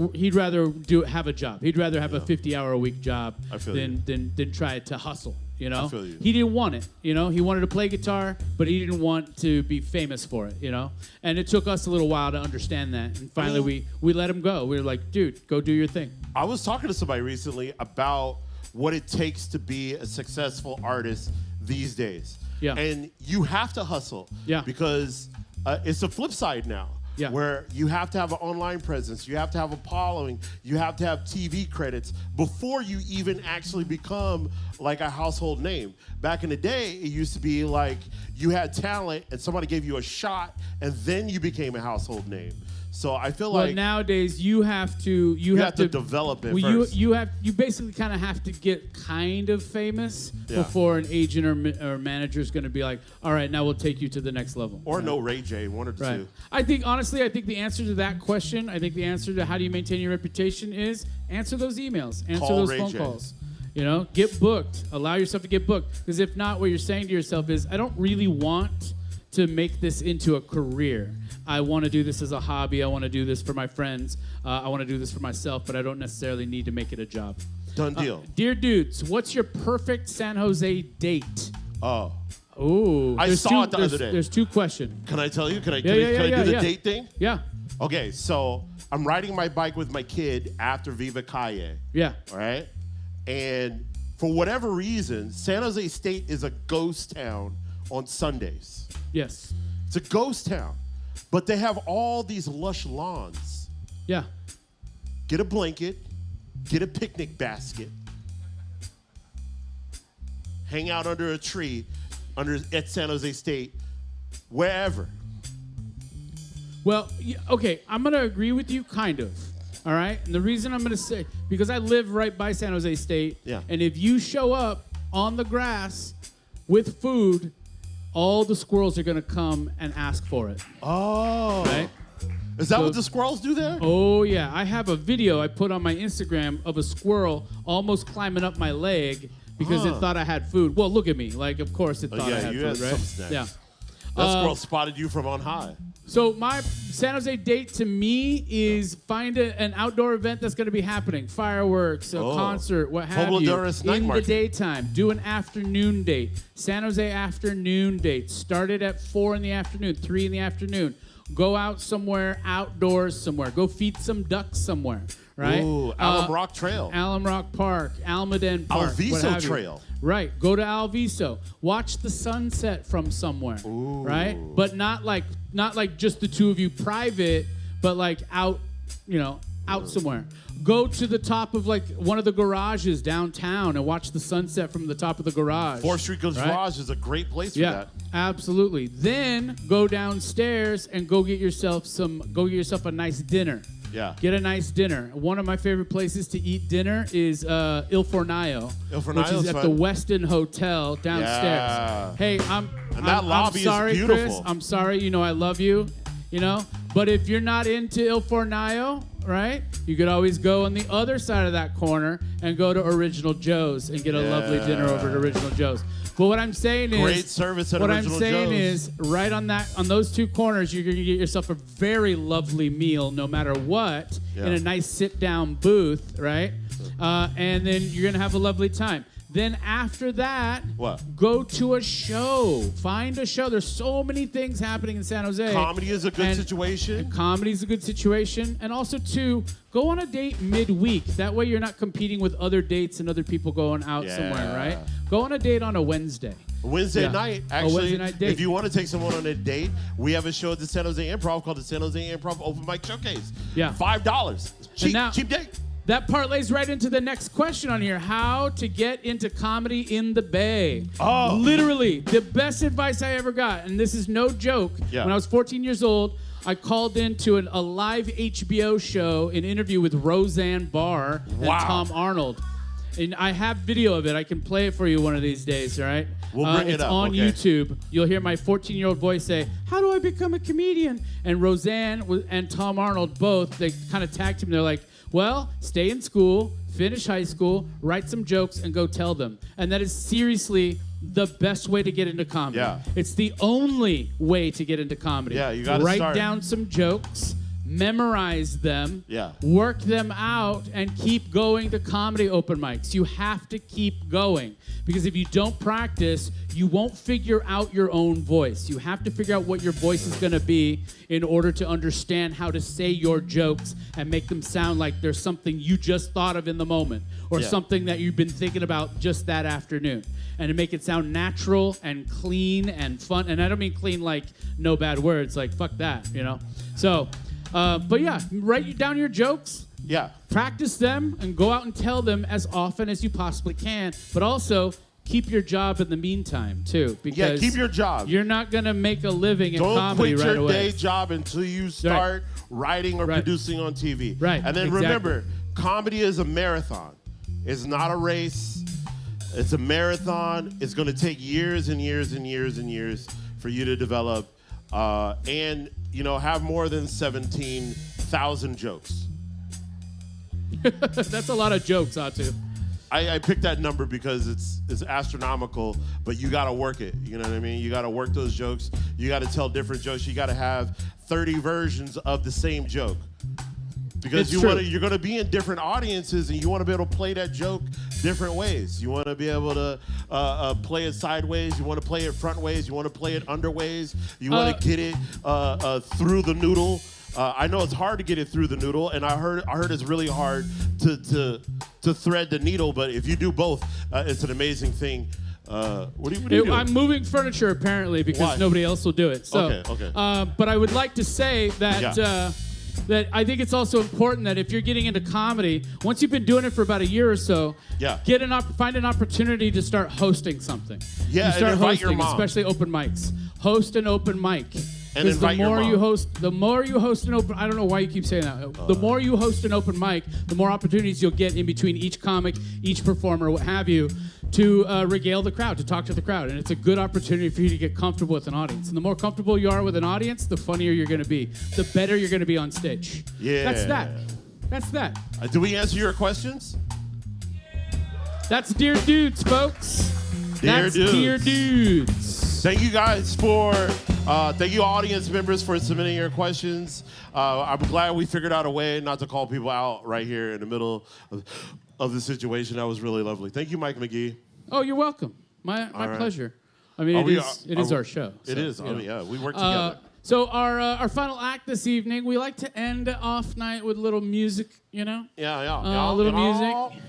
have a job. He'd rather have a 50-hour-a-week job than try to hustle. You know, I feel you. He didn't want it. You know, he wanted to play guitar, but he didn't want to be famous for it. You know, and it took us a little while to understand that. And finally, we let him go. We were like, dude, go do your thing. I was talking to somebody recently about what it takes to be a successful artist these days. Yeah. And you have to hustle. Yeah. Because it's a flip side now. Yeah. Where you have to have an online presence, you have to have a following, you have to have TV credits before you even actually become like a household name. Back in the day, it used to be like you had talent and somebody gave you a shot and then you became a household name. So I feel like nowadays you have to develop it first. You basically kind of have to get kind of famous before an agent or manager is going to be like, all right, now we'll take you to the next level. Or no Ray J, one or two. I think the answer to that question, I think the answer to how do you maintain your reputation is answer those emails, answer those phone calls. You know, get booked. Allow yourself to get booked. Because if not, what you're saying to yourself is, I don't really want to make this into a career. I want to do this as a hobby. I want to do this for my friends. I want to do this for myself, but I don't necessarily need to make it a job. Done deal. Dear dudes, what's your perfect San Jose date? Oh. Ooh. I saw it the other day. There's two questions. Can I tell you? Can I do the date thing? Yeah. Okay, so I'm riding my bike with my kid after Viva Calle. Yeah. All right? And for whatever reason, San Jose State is a ghost town on Sundays. Yes. It's a ghost town. But they have all these lush lawns. Yeah. Get a blanket, get a picnic basket, hang out under a tree at San Jose State, wherever. Well, okay, I'm going to agree with you, kind of. All right? And the reason I'm going to say, because I live right by San Jose State. Yeah. And if you show up on the grass with food, all the squirrels are going to come and ask for it. Oh. Right? Is that what the squirrels do there? Oh, yeah. I have a video I put on my Instagram of a squirrel almost climbing up my leg because it thought I had food. Well, look at me. Like, of course it thought I had you food, had right? some snacks. Yeah. That squirrel spotted you from on high. So my San Jose date to me is find an outdoor event that's going to be happening. Fireworks, a concert, what have you. Night in market. the daytime. Do an afternoon date. San Jose afternoon date. Start it at 4 in the afternoon, 3 in the afternoon. Go out somewhere, outdoors somewhere. Go feed some ducks somewhere, right? Ooh, Alum Rock Trail. Alum Rock Park, Almaden Park. Alviso what have you. Trail. Right. Go to Alviso. Watch the sunset from somewhere. Ooh. Right? But not like just the two of you private, but like out, out somewhere. Go to the top of like one of the garages downtown and watch the sunset from the top of the garage. 4th Street Garage is a great place for that. Absolutely. Then go downstairs and go get yourself a nice dinner. Yeah. Get a nice dinner. One of my favorite places to eat dinner is Il Fornaio, which is at the Westin Hotel downstairs. Yeah. Hey, that lobby I'm sorry, is beautiful. Chris. I'm sorry. I love you. But if you're not into Il Fornaio, right, you could always go on the other side of that corner and go to Original Joe's and get a lovely dinner over at Original Joe's. But what I'm saying is, great service at Original Joe's. What I'm saying is, right on those two corners, you're going to get yourself a very lovely meal, no matter what, in a nice sit-down booth, right? And then you're going to have a lovely time. Then after that, go to a show. Find a show. There's so many things happening in San Jose. Comedy is a good situation. Comedy is a good situation. And also, too, go on a date midweek. That way you're not competing with other dates and other people going out somewhere, right? Go on a date on a Wednesday. Wednesday night, actually, Wednesday night date. if you want to take someone on a date, we have a show at the San Jose Improv called the San Jose Improv Open Mic Showcase. Yeah. $5. Cheap date. That parlays right into the next question on here. How to get into comedy in the Bay. Oh. Literally, the best advice I ever got, and this is no joke. Yeah. When I was 14 years old, I called into a live HBO show, an interview with Roseanne Barr and Tom Arnold. And I have video of it. I can play it for you one of these days, all right? We'll bring it it's up, on okay. YouTube. You'll hear my 14-year-old voice say, "How do I become a comedian?" And Roseanne and Tom Arnold both, they kind of tagged him. They're like, well, stay in school, finish high school, write some jokes, and go tell them. And that is seriously the best way to get into comedy. Yeah. It's the only way to get into comedy. Yeah, you gotta write start. down some jokes, memorize them, Yeah. work them out, and keep going to comedy open mics. You have to keep going. Because if you don't practice, you won't figure out your own voice. You have to figure out what your voice is going to be in order to understand how to say your jokes and make them sound like there's something you just thought of in the moment or something that you've been thinking about just that afternoon. And to make it sound natural and clean and fun. And I don't mean clean like no bad words, like fuck that, So, but yeah, write down your jokes. Yeah. Practice them and go out and tell them as often as you possibly can. But also, keep your job in the meantime, too. Because keep your job. You're not going to make a living in comedy Don't right quit your away. day job until you start writing or producing on TV. Right, And then exactly. remember, comedy is a marathon. It's not a race. It's a marathon. It's going to take years and years and years and years for you to develop and, have more than 17,000 jokes. That's a lot of jokes, Atu. I picked that number because it's astronomical, but you got to work it. You know what I mean? You got to work those jokes. You got to tell different jokes. You got to have 30 versions of the same joke. Because you're going to be in different audiences and you want to be able to play that joke different ways. You want to be able to play it sideways. You want to play it front ways. You want to play it underways. You want to get it through the noodle. I know it's hard to get it through the noodle, and I heard it's really hard to thread the needle. But if you do both, it's an amazing thing. What do you do? I'm moving furniture apparently because Why? nobody else will do it. So, Okay. But I would like to say that that I think it's also important that if you're getting into comedy, once you've been doing it for about a year or so, find an opportunity to start hosting something. Yeah, you start and invite your hosting, mom. especially open mics. Host an open mic. And Because invite your mom. the more you host an open, I don't know why you keep saying that. The more you host an open mic, the more opportunities you'll get in between each comic, each performer, what have you, to regale the crowd, to talk to the crowd. And it's a good opportunity for you to get comfortable with an audience. And the more comfortable you are with an audience, the funnier you're going to be, the better you're going to be on stage. Yeah. That's that. That's that. Do we answer your questions? That's Dear Dudes, folks. Dear Dudes. Dear Dudes. Thank you guys thank you audience members for submitting your questions. I'm glad we figured out a way not to call people out right here in the middle of the situation. That was really lovely. Thank you, Mike Mcgee. Oh, you're welcome. My right. pleasure. I mean, it is our show. It so, is. you know. Yeah, we work together. So our final act this evening, we like to end off night with a little music, you know? Yeah. A little music.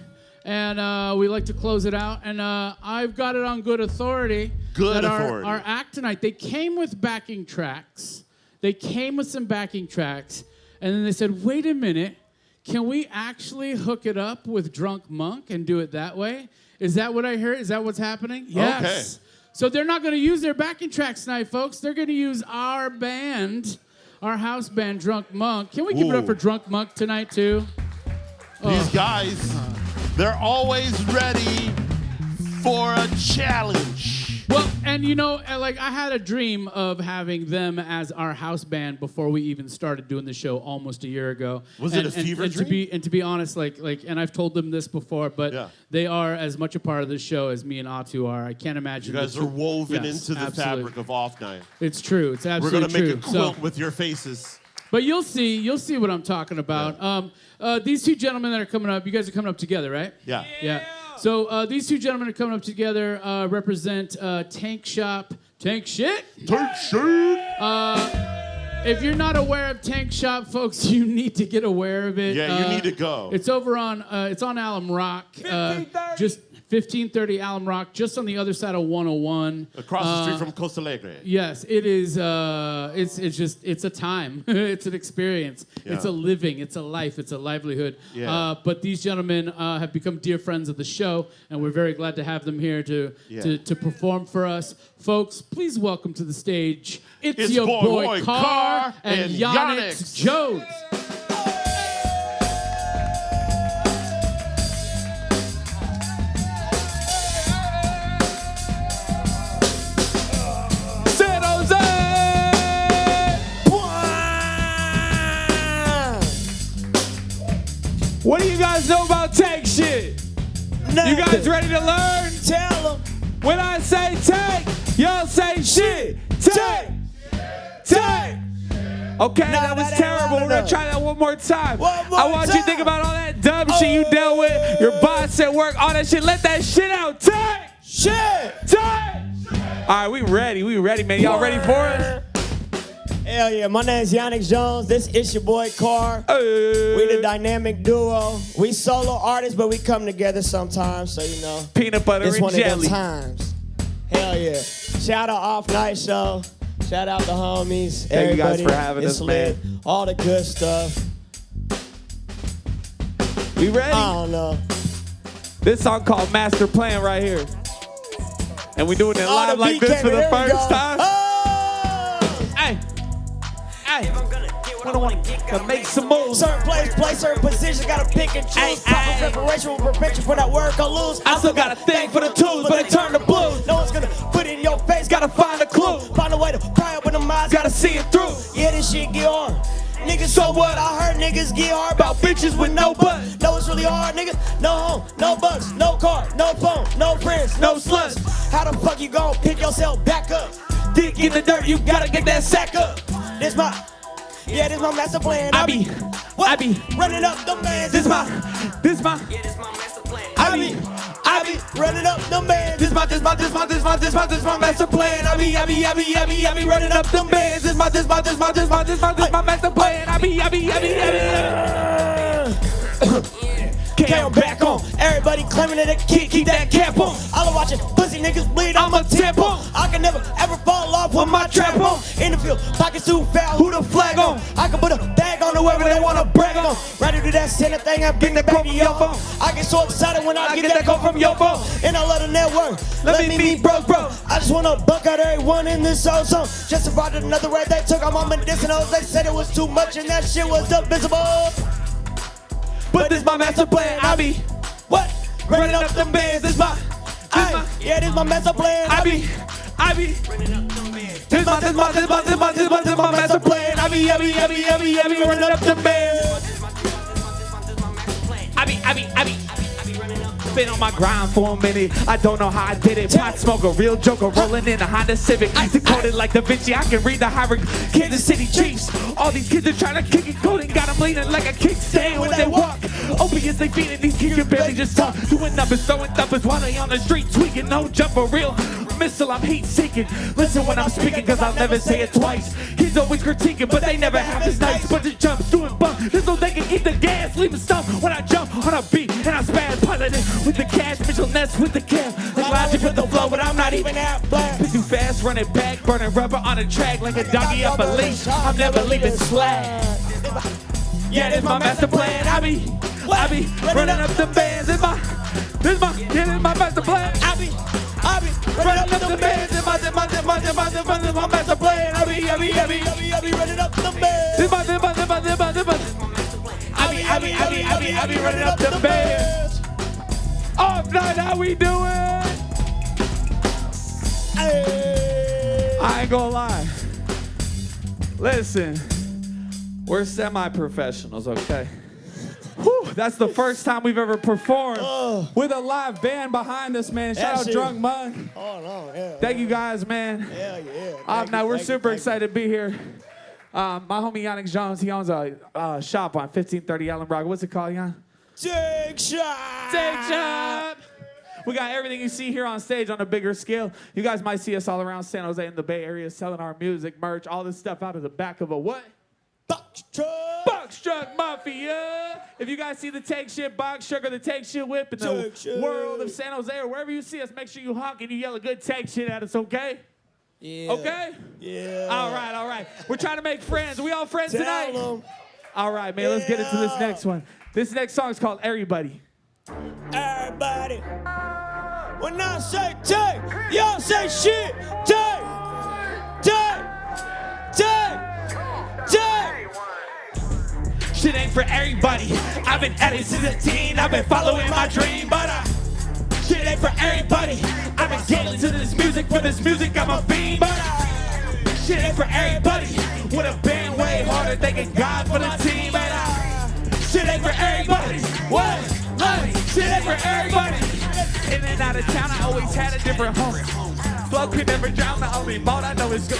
And we like to close it out. And I've got it on good authority. Our act tonight, they came with backing tracks. They came with some backing tracks. And then they said, wait a minute. Can we actually hook it up with Drunk Monk and do it that way? Is that what I heard? Is that what's happening? Yes. Okay. So they're not going to use their backing tracks tonight, folks. They're going to use our band, our house band, Drunk Monk. Can we give it up for Drunk Monk tonight, too? These guys, they're always ready for a challenge. Well, and you know, like I had a dream of having them as our house band before we even started doing the show almost a year ago. Was it a fever dream? To be honest, like, and I've told them this before, but they are as much a part of the show as me and Atu are. I can't imagine. You guys are woven into the fabric of Off Night. It's true. It's absolutely true. We're gonna make a quilt with your faces. But you'll see what I'm talking about. These two gentlemen that are coming up, you guys are coming up together, right? Yeah. So these two gentlemen are coming up together, represent Tank Shop. Tank Shit? Tank Shit! If you're not aware of Tank Shop, folks, you need to get aware of it. Yeah, you need to go. It's over on, it's on Alum Rock. Just 1530 Alum Rock, just on the other side of 101. Across the street from Costa Alegre. Yes, it is. It's a time. It's an experience. Yeah. It's a living. It's a life. It's a livelihood. Yeah. But these gentlemen have become dear friends of the show, and we're very glad to have them here to perform for us. Folks, please welcome to the stage. It's your boy Carr and Yannick Jones. San José! What do you guys know about tank shit? Nothing. You guys ready to learn? Tell them. When I say tank, y'all say shit. Tank! Tank! Okay, that was terrible. We're gonna try that one more time. I want you to think about all that dumb shit you dealt with, your boss at work, all that shit. Let that shit out. Tank! Shit! Tank! All right, we ready, man. Y'all ready for it? Hell yeah, my name's Yannick Jones. This is your boy Carr. We the dynamic duo. We solo artists, but we come together sometimes, so you know. Peanut butter it's and one jelly. Of them times. Hell yeah. Shout out Off Night Show. Shout out the homies. Thank you guys Everybody. for having It's us, lit. man. All the good stuff. We ready? I don't know. This song called Master Plan right here. And we doing it live like this for the first time. Hey. I want to make some moves. Certain place, certain positions, gotta pick and choose. Proper preparation will prepare you for that work or lose. I still got a thing for the tools, but it turned to blues. No one's gonna put it in your face, Gotta find a clue. find a way to pry open them eyes. Gotta see it through. Yeah, this shit get hard. Niggas, so what? I heard niggas get hard About bitches with no butt. No, it's really hard, nigga. No home, no bucks, no car, no phone, no friends, No sluts. How the fuck you gon' pick yourself back up? Dig in the dirt, you gotta get that sack up. This my master plan. I be running up the man. This my I be running up the man. This my master plan. I be running up them bands. This my master plan. I be. Came back on. Everybody claiming that they can't keep that cap on. All I'm watching pussy niggas bleed, I'm a tampon. I can never ever fall off with my trap on. In the field, pockets too fat, who the flag on? I can put a bag on whoever they wanna brag on. Right to do that center thing, I'm getting the call from your phone. I get so excited when I get that call from your phone. And I love the network. Let me be broke, bro. I just wanna buck out everyone in this old song. Just about another way they took. I'm on medicinals. They said it was too much and that shit was invisible. But this my master plan. I be what? Running up them bands. This my yeah, this my master plan. I be running up them bands. This my master plan. I be running up them bands. I be been on my grind for a minute. I don't know how I did it. Pot smoker, real joker, rolling in a Honda Civic. Decoded like Da Vinci. I can read the hieroglyph. Kansas City Chiefs. All these kids are trying to kick it cold and got them leaning like a kickstand when they walk. Opiates they feeding these kids can barely just talk. Doing numbers, throwing thumpers while they on the street tweaking. No jump for real. Missile, I'm heat seeking. Listen when I'm speaking, cause I'll never say it twice. Kids always critiquing, but they never have this nice bunch of jumps doing bump. Just so they can eat the gas, leave a stump when I jump on a beat and I spaz positive with the cash, Mitchell Ness with the cam. Like logic with the flow, but I'm not even out black. Too fast, running back, burning rubber on a track like a doggy up a leash. I'm never leaving slack. Yeah, this my master plan. I be running up the bands. This my master plan. I be running up the bands. This my master plan. I be running up the bands. This my I be running up the bands. Off night, how we doing? Hey. I ain't gonna lie. Listen, we're semi-professionals, okay? Whew, that's the first time we've ever performed with a live band behind us, man. Shout out Drunk Monk. Oh, no, yeah. Thank you guys, man. Hell yeah. Now we're super excited to be here. My homie Yannick Jones, he owns a shop on 1530 Allen Rock. What's it called, Jan? Take shot. Take shot. We got everything you see here on stage on a bigger scale. You guys might see us all around San Jose and the Bay Area selling our music, merch, all this stuff out of the back of a what? Box truck. Box truck mafia. If you guys see the Take Shit box truck or the Take Shit whip in the world of San Jose or wherever you see us, make sure you honk and you yell a good Take Shit at us, okay? Yeah. Okay? Yeah. All right. We're trying to make friends. Are we all friends tonight? All right, man, let's get into this next one. This next song is called Everybody. Everybody. When I say take, y'all say shit. Take. Shit ain't for everybody. I've been at it since a teen. I've been following my dream, but shit ain't for everybody. I've been getting to this music. For this music, I'm a fiend, but shit ain't for everybody. With a band way harder, thanking God for the team, but shit ain't for everybody. What? Shit ain't for everybody. In and out of town, I always had a different home. Flow could never drown. The only boat I know is good.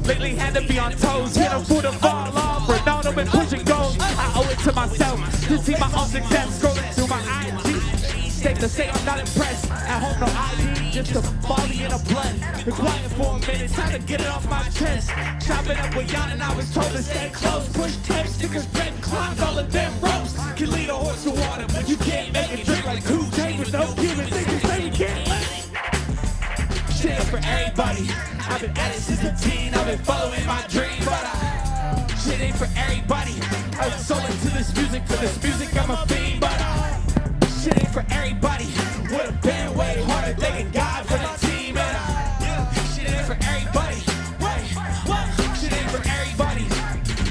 Lately had to be on toes, hit a foot to fall off. Ronaldo been pushing goals. I owe it to myself to see my own success. Scrolling through my IG. Safe to say I'm not impressed. At home, no ID, just a volley in a blend. Been quiet for a minute, time to get it off my chest. Chopping up with Jan and I was told to stay close. Push tips, stickers, red clowns, all of them ropes. Can lead a horse to water, but you can't make it drink like Kool-Aid with no human. Niggas say you can't let it. Shit ain't for everybody. I've been at it since a teen. I've been following my dream, but shit ain't for everybody. I'm sold into this music. For this music, I'm a fiend, but shit ain't for everybody. With a band way harder, thanking God for the team, and shit ain't for everybody. Shit ain't for everybody.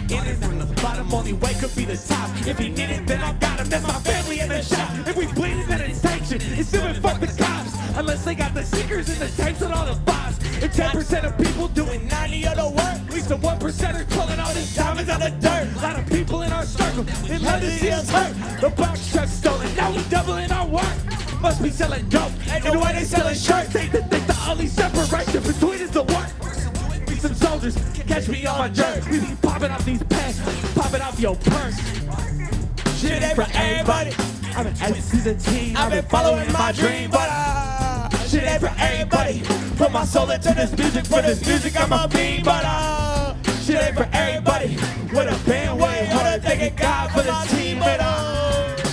In and from the bottom, only way could be the top. If you need it, then I got him. That's my family in the shop. If we bleed, then it's tension. It's still fuck the cops. Unless they got the seekers and the tapes and all the bots. If 10% of people doing 90 of the work, at least the 1%ers pulling all these diamonds out the dirt. A lot of people in our circle, they love to see us hurt. The box truck's stolen, now we doubling our work. Must be selling dope, and the way they selling shirts. They think the only separation between is the work. We some soldiers, catch me on my jerk. We be popping off these pants, popping off your purse. Shit ain't for everybody. I've been at since a teen. I've been following my dream, but shit ain't for everybody. Put my soul into this music. For this music, I'm a fiend, but shit ain't for everybody. With a band way harder, thanking God for the team, but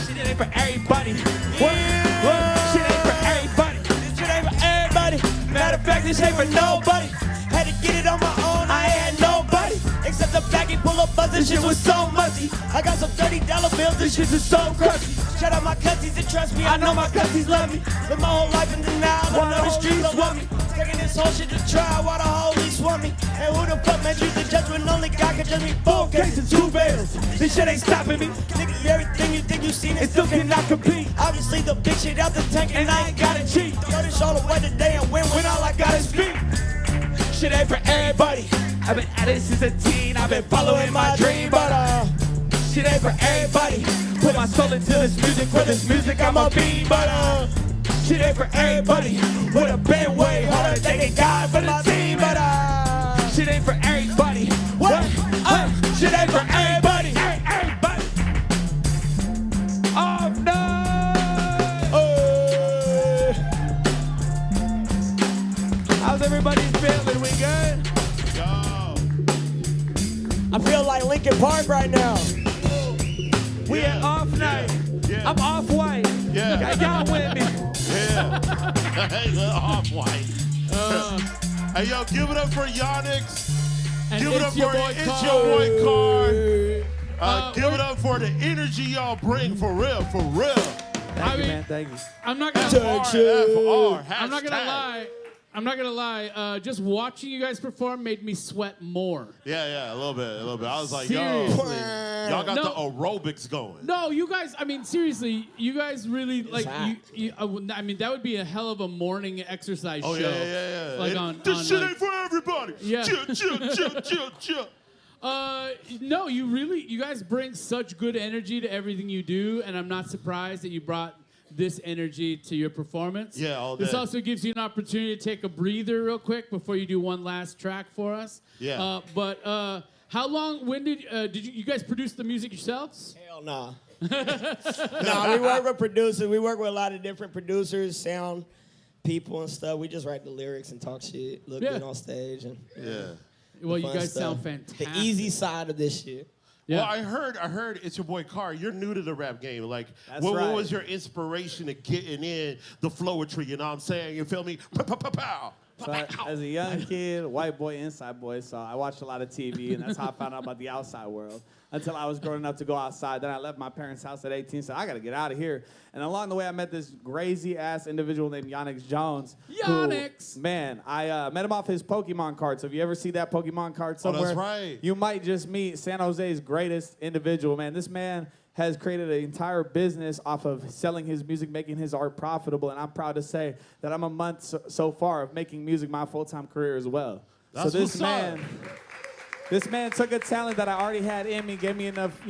shit ain't for everybody. Shit ain't for everybody. Shit ain't for everybody. Matter of fact, this ain't for nobody. Had to get it on my own. I had nobody except the backing Pull up buzz, this shit was so musty. I got some $30 bills, this shit is so crusty. Shout out my cousins and trust me, I know my cousins love me. Live my whole life in denial, I know the streets love me. Taking this whole shit to try while the police want me. And who the fuck made you the judge when only God can judge me? 4 cases, 2 bails. This shit ain't stopping me. Nigga, everything you think you seen, it still cannot compete. Obviously the big shit out the tank and I ain't gotta cheat. Throw this all away today and win when all I got is beat. Shit ain't for everybody. I've been at it since a teen. I've been following my dream, but shit ain't for everybody. Put my soul into this music. For this music I'ma be, but shit ain't for everybody. Would have been way harder. Thanking God for the team, but shit ain't for everybody. What? Shit ain't for everybody. Everybody. Oh no. How's everybody feeling? We good? I feel like Linkin Park right now. We at off night. Yeah. I'm off white. Yeah. Y'all with me. Yeah. Off white. Hey, yo, give it up for Yonix. Give it up for It's Your Boy Car. Give it up for the energy y'all bring, for real, for real. Thank you, man. Thank you. I'm not gonna lie. I'm not gonna lie. Just watching you guys perform made me sweat more. Yeah, a little bit. I was like, Seriously. y'all got the aerobics going. No, you guys. I mean, seriously, you guys really like. I mean, that would be a hell of a morning exercise show. Yeah. Like this shit ain't for everybody. Yeah. Chill. No, you guys bring such good energy to everything you do, and I'm not surprised that you brought this energy to your performance. Yeah, all day. This also gives you an opportunity to take a breather real quick before you do one last track for us. Yeah. But how long? When did you guys produce the music yourselves? Hell nah. No, we work with producers. We work with a lot of different producers, sound people and stuff. We just write the lyrics and talk shit, look good on stage. And, Well, you guys stuff. sound fantastic. The easy side of this shit. Yeah. Well, I heard It's Your Boy Car. You're new to the rap game. Like, That's what right. was your inspiration to getting in the flowetry? You know what I'm saying? You feel me? Pow. So as a young kid, white boy, inside boy, so I watched a lot of TV, and that's how I found out about the outside world. Until I was growing enough to go outside. Then I left my parents' house at 18, so I got to get out of here. And along the way, I met this crazy-ass individual named Yonix Jones. Yonix! Man, I met him off his Pokemon card. So if you ever see that Pokemon card somewhere, that's right. You might just meet San Jose's greatest individual, man. This man has created an entire business off of selling his music, making his art profitable, and I'm proud to say that I'm a month so far of making music my full-time career as well. That's so this what's up. This man took a talent that I already had in me, gave me enough,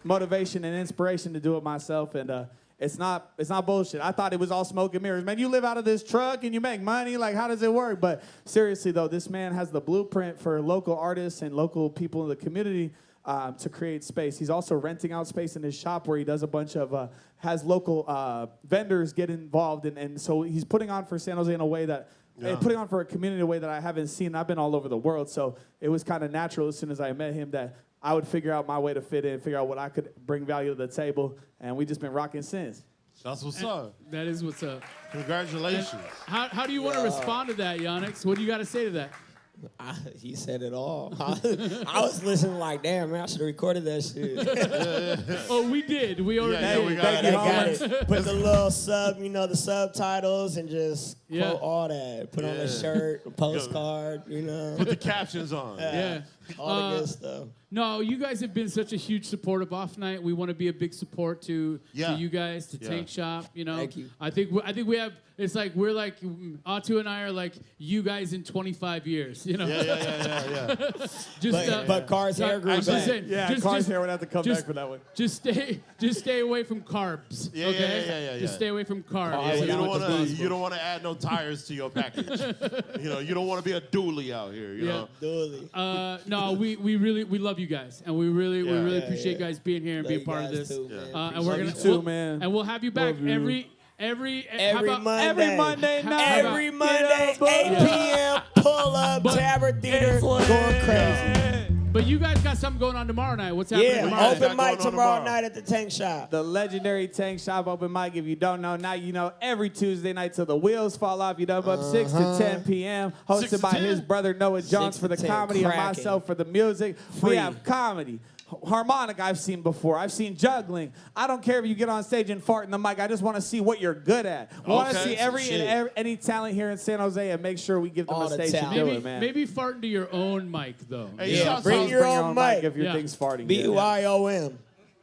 motivation and inspiration to do it myself, and it's not bullshit. I thought it was all smoke and mirrors. Man, you live out of this truck and you make money. Like, how does it work? But seriously, though, this man has the blueprint for local artists and local people in the community to create space. He's also renting out space in his shop where he does a bunch of, has local vendors get involved. And so he's putting on for San Jose in a way that, putting on for a community in a way that I haven't seen. I've been all over the world. So it was kind of natural as soon as I met him that I would figure out my way to fit in, figure out what I could bring value to the table. And we just been rocking since. That's what's up. That is what's up. Congratulations. How do you want to respond to that, Yonix? What do you got to say to that? He said it all. I was listening like, damn, man, I should have recorded that shit. Oh, we did. We already did. we got it. Put the little the subtitles and just quote all that. Put on a shirt, a postcard, Put the captions on. All the good stuff. No, you guys have been such a huge support of Off Night. We want to be a big support to you guys, to Tank Shop. Thank you. I think we have. It's like we're like Atu and I are like you guys in 25 years. Yeah. But Car's hair grew back. Car's hair would have to come back for that one. Just stay away from carbs. Okay? Just stay away from carbs. You don't want to add no tires to your package. You don't want to be a dually out here. You know. Dually. No, we really love you guys, and we really appreciate you guys being here and being part of this. Too, and we're gonna and we'll have you back every Monday night. Every Monday, 8 p.m. Pull up, Tabard Theatre, going crazy. But you guys got something going on tomorrow night. What's happening tomorrow night? Open mic tomorrow night at the Tank Shop. The legendary Tank Shop open mic. If you don't know, now you know. Every Tuesday night till the wheels fall off. You know, up 6 to 10 p.m. Hosted by his brother Noah Jones for the comedy and myself for the music. We have comedy. Harmonic I've seen before. I've seen juggling. I don't care if you get on stage and fart in the mic. I just want to see what you're good at. I want to see any talent here in San Jose and make sure we give them a stage to do it, man. Maybe fart into your own mic, though. Hey, bring your own mic if your thing's farting. BYOM.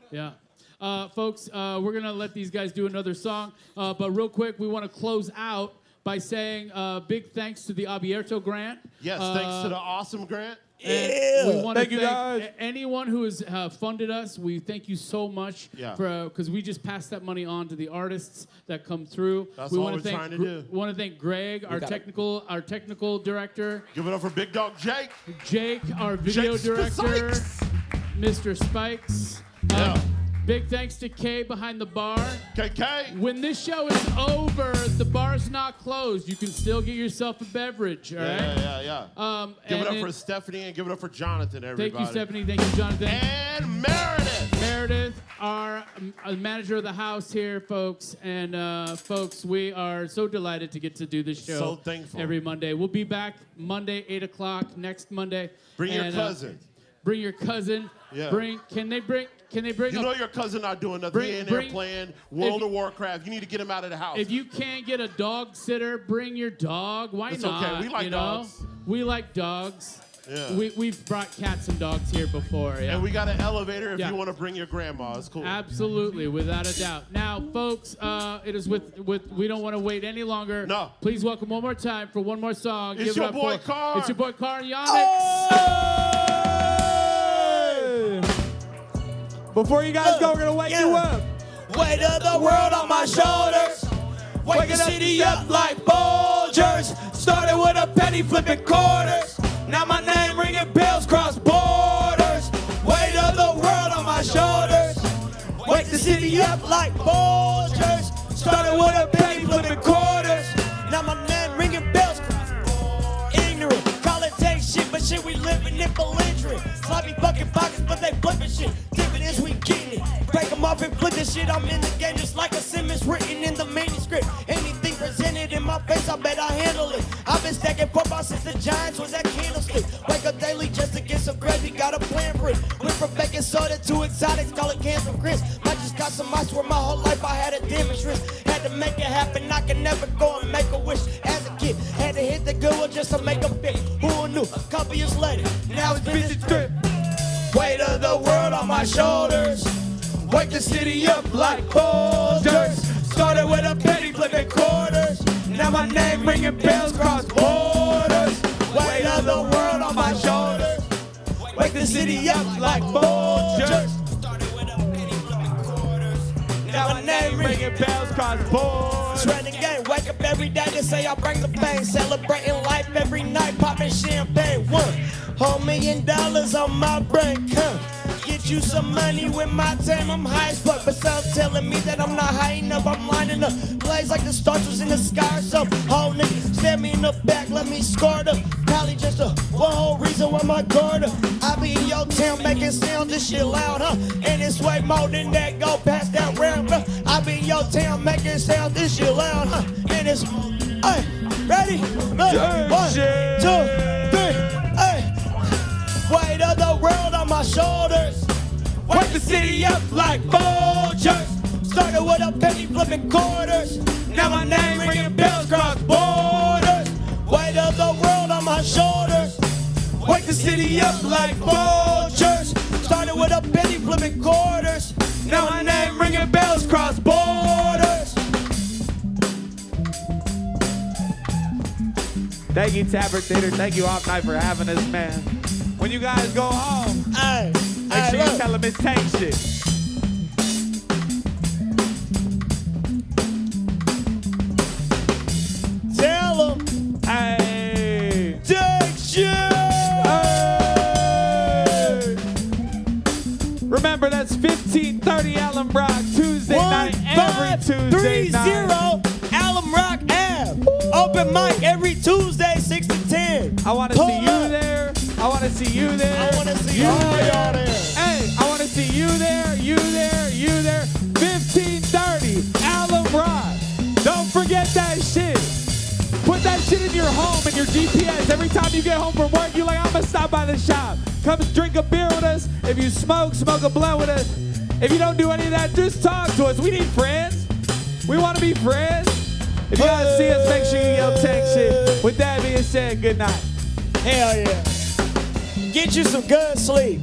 Yeah. Folks, we're going to let these guys do another song. But real quick, we want to close out by saying big thanks to the Abierto grant. Yes, thanks to the awesome grant. And we want to thank you guys. Anyone who has funded us. We thank you so much because we just pass that money on to the artists that come through. That's we all want we're trying to do. We want to thank Greg, our technical director. Give it up for Big Dog Jake. Jake, our video director. Mr. Spikes. Big thanks to Kay behind the bar. KK. When this show is over, the bar's not closed. You can still get yourself a beverage, all right? Yeah. Give it up for Stephanie and give it up for Jonathan, everybody. Thank you, Stephanie. Thank you, Jonathan. And Meredith. Meredith, our manager of the house here, folks. And, folks, we are so delighted to get to do this show. So thankful. Every Monday. We'll be back Monday, 8 o'clock, next Monday. Bring your cousin. Bring your cousin. Yeah. Can they bring? You know your cousin not doing nothing. He in there playing World of Warcraft. You need to get him out of the house. If you can't get a dog sitter, bring your dog. Why it's not? Okay. We like dogs. We like dogs. Yeah. We've brought cats and dogs here before. Yeah. And we got an elevator if you want to bring your grandma. It's cool. Absolutely, without a doubt. Now, folks, it is with we don't want to wait any longer. No. Please welcome one more time for one more song. It's your boy Carr. It's your boy Carr and Yannick. Before you guys go, we're going to wake you up. Weight of the world on my shoulders. Wake the city up like Folgers. Started with a penny flipping quarters. Now my name ringing bells cross borders. Weight of the world on my shoulders. Wake the city up like Folgers. Started with a penny flipping quarters. Now my name ringing bells cross borders. Ignorant, call it take shit, but shit we living in belligerent. Sloppy fucking pockets, but they flipping shit. Dividends we getting it. Break them off and flip this shit. I'm in the game just like a Simmons written in the manuscript. Anything presented in my face, I bet I handle it. I've been stacking football since the Giants was that candlestick. Wake up daily just to get some bread, we got a plan for it. Went from baking soda to exotics, call it cans of grits. I just got some ice where my whole life I had a damage risk. Had to make it happen, I can never go and make a wish. As a kid, had to hit the good one just to make a fit. Who knew? A couple years later, now it's business trip. Weight of the world on my shoulders. Wake the city up like Folgers. Started with a penny flipping quarters. Now my name ringing bells cross borders. Weight of the world on my shoulders. Wake the city up like Folgers. Started with a penny flipping quarters. Now my name ringing bells cross borders. Renegade, wake up every day to say I bring the pain. Celebrating life every night, popping champagne. $1 million on my brain, get you some money with my team. I'm high as fuck, but some telling me that I'm not high enough. I'm lining up, blaze like the stars was in the sky or something. Whole nigga, stab me in the back, let me score them. Probably just one whole reason why my guard up. I be in your town making sound this shit loud, huh? And it's way more than that, go past that round, bro. I be in your town making sound this shit loud, huh? And it's, hey, ready? 1, 2, 3, hey. Weight of the world on my shoulders. Wake the city up like Folgers. Started with a penny flipping quarters. Now my name ringing bells cross borders. Weight of the world on my shoulders. Wake the city up like Folgers. Started with a penny flipping quarters. Now my name ringing bells cross borders. Thank you, Tabard Theatre. Thank you, Off Night, for having us, man. When you guys go home, make sure you tell them it's Tank shit. Tell them, hey, Tank shit. Hey. Remember, that's 1530 Allen Rock, Tuesday night, every Tuesday night. 1530 Allen Rock Ave. Open mic every Tuesday, 6 to 10. I want to see you there. I I want to see you there. I want to see all y'all there. Hey, I want to see you there, you there, you there. 1530 Alum Rock. Don't forget that shit. Put that shit in your home and your GPS. Every time you get home from work, you're like, I'm gonna stop by the shop. Come drink a beer with us. If you smoke a blunt with us. If you don't do any of that, just talk to us. We need friends. We want to be friends. If you guys see us, make sure you yell tank shit. With that being said, good night. Hell yeah. Get you some good sleep.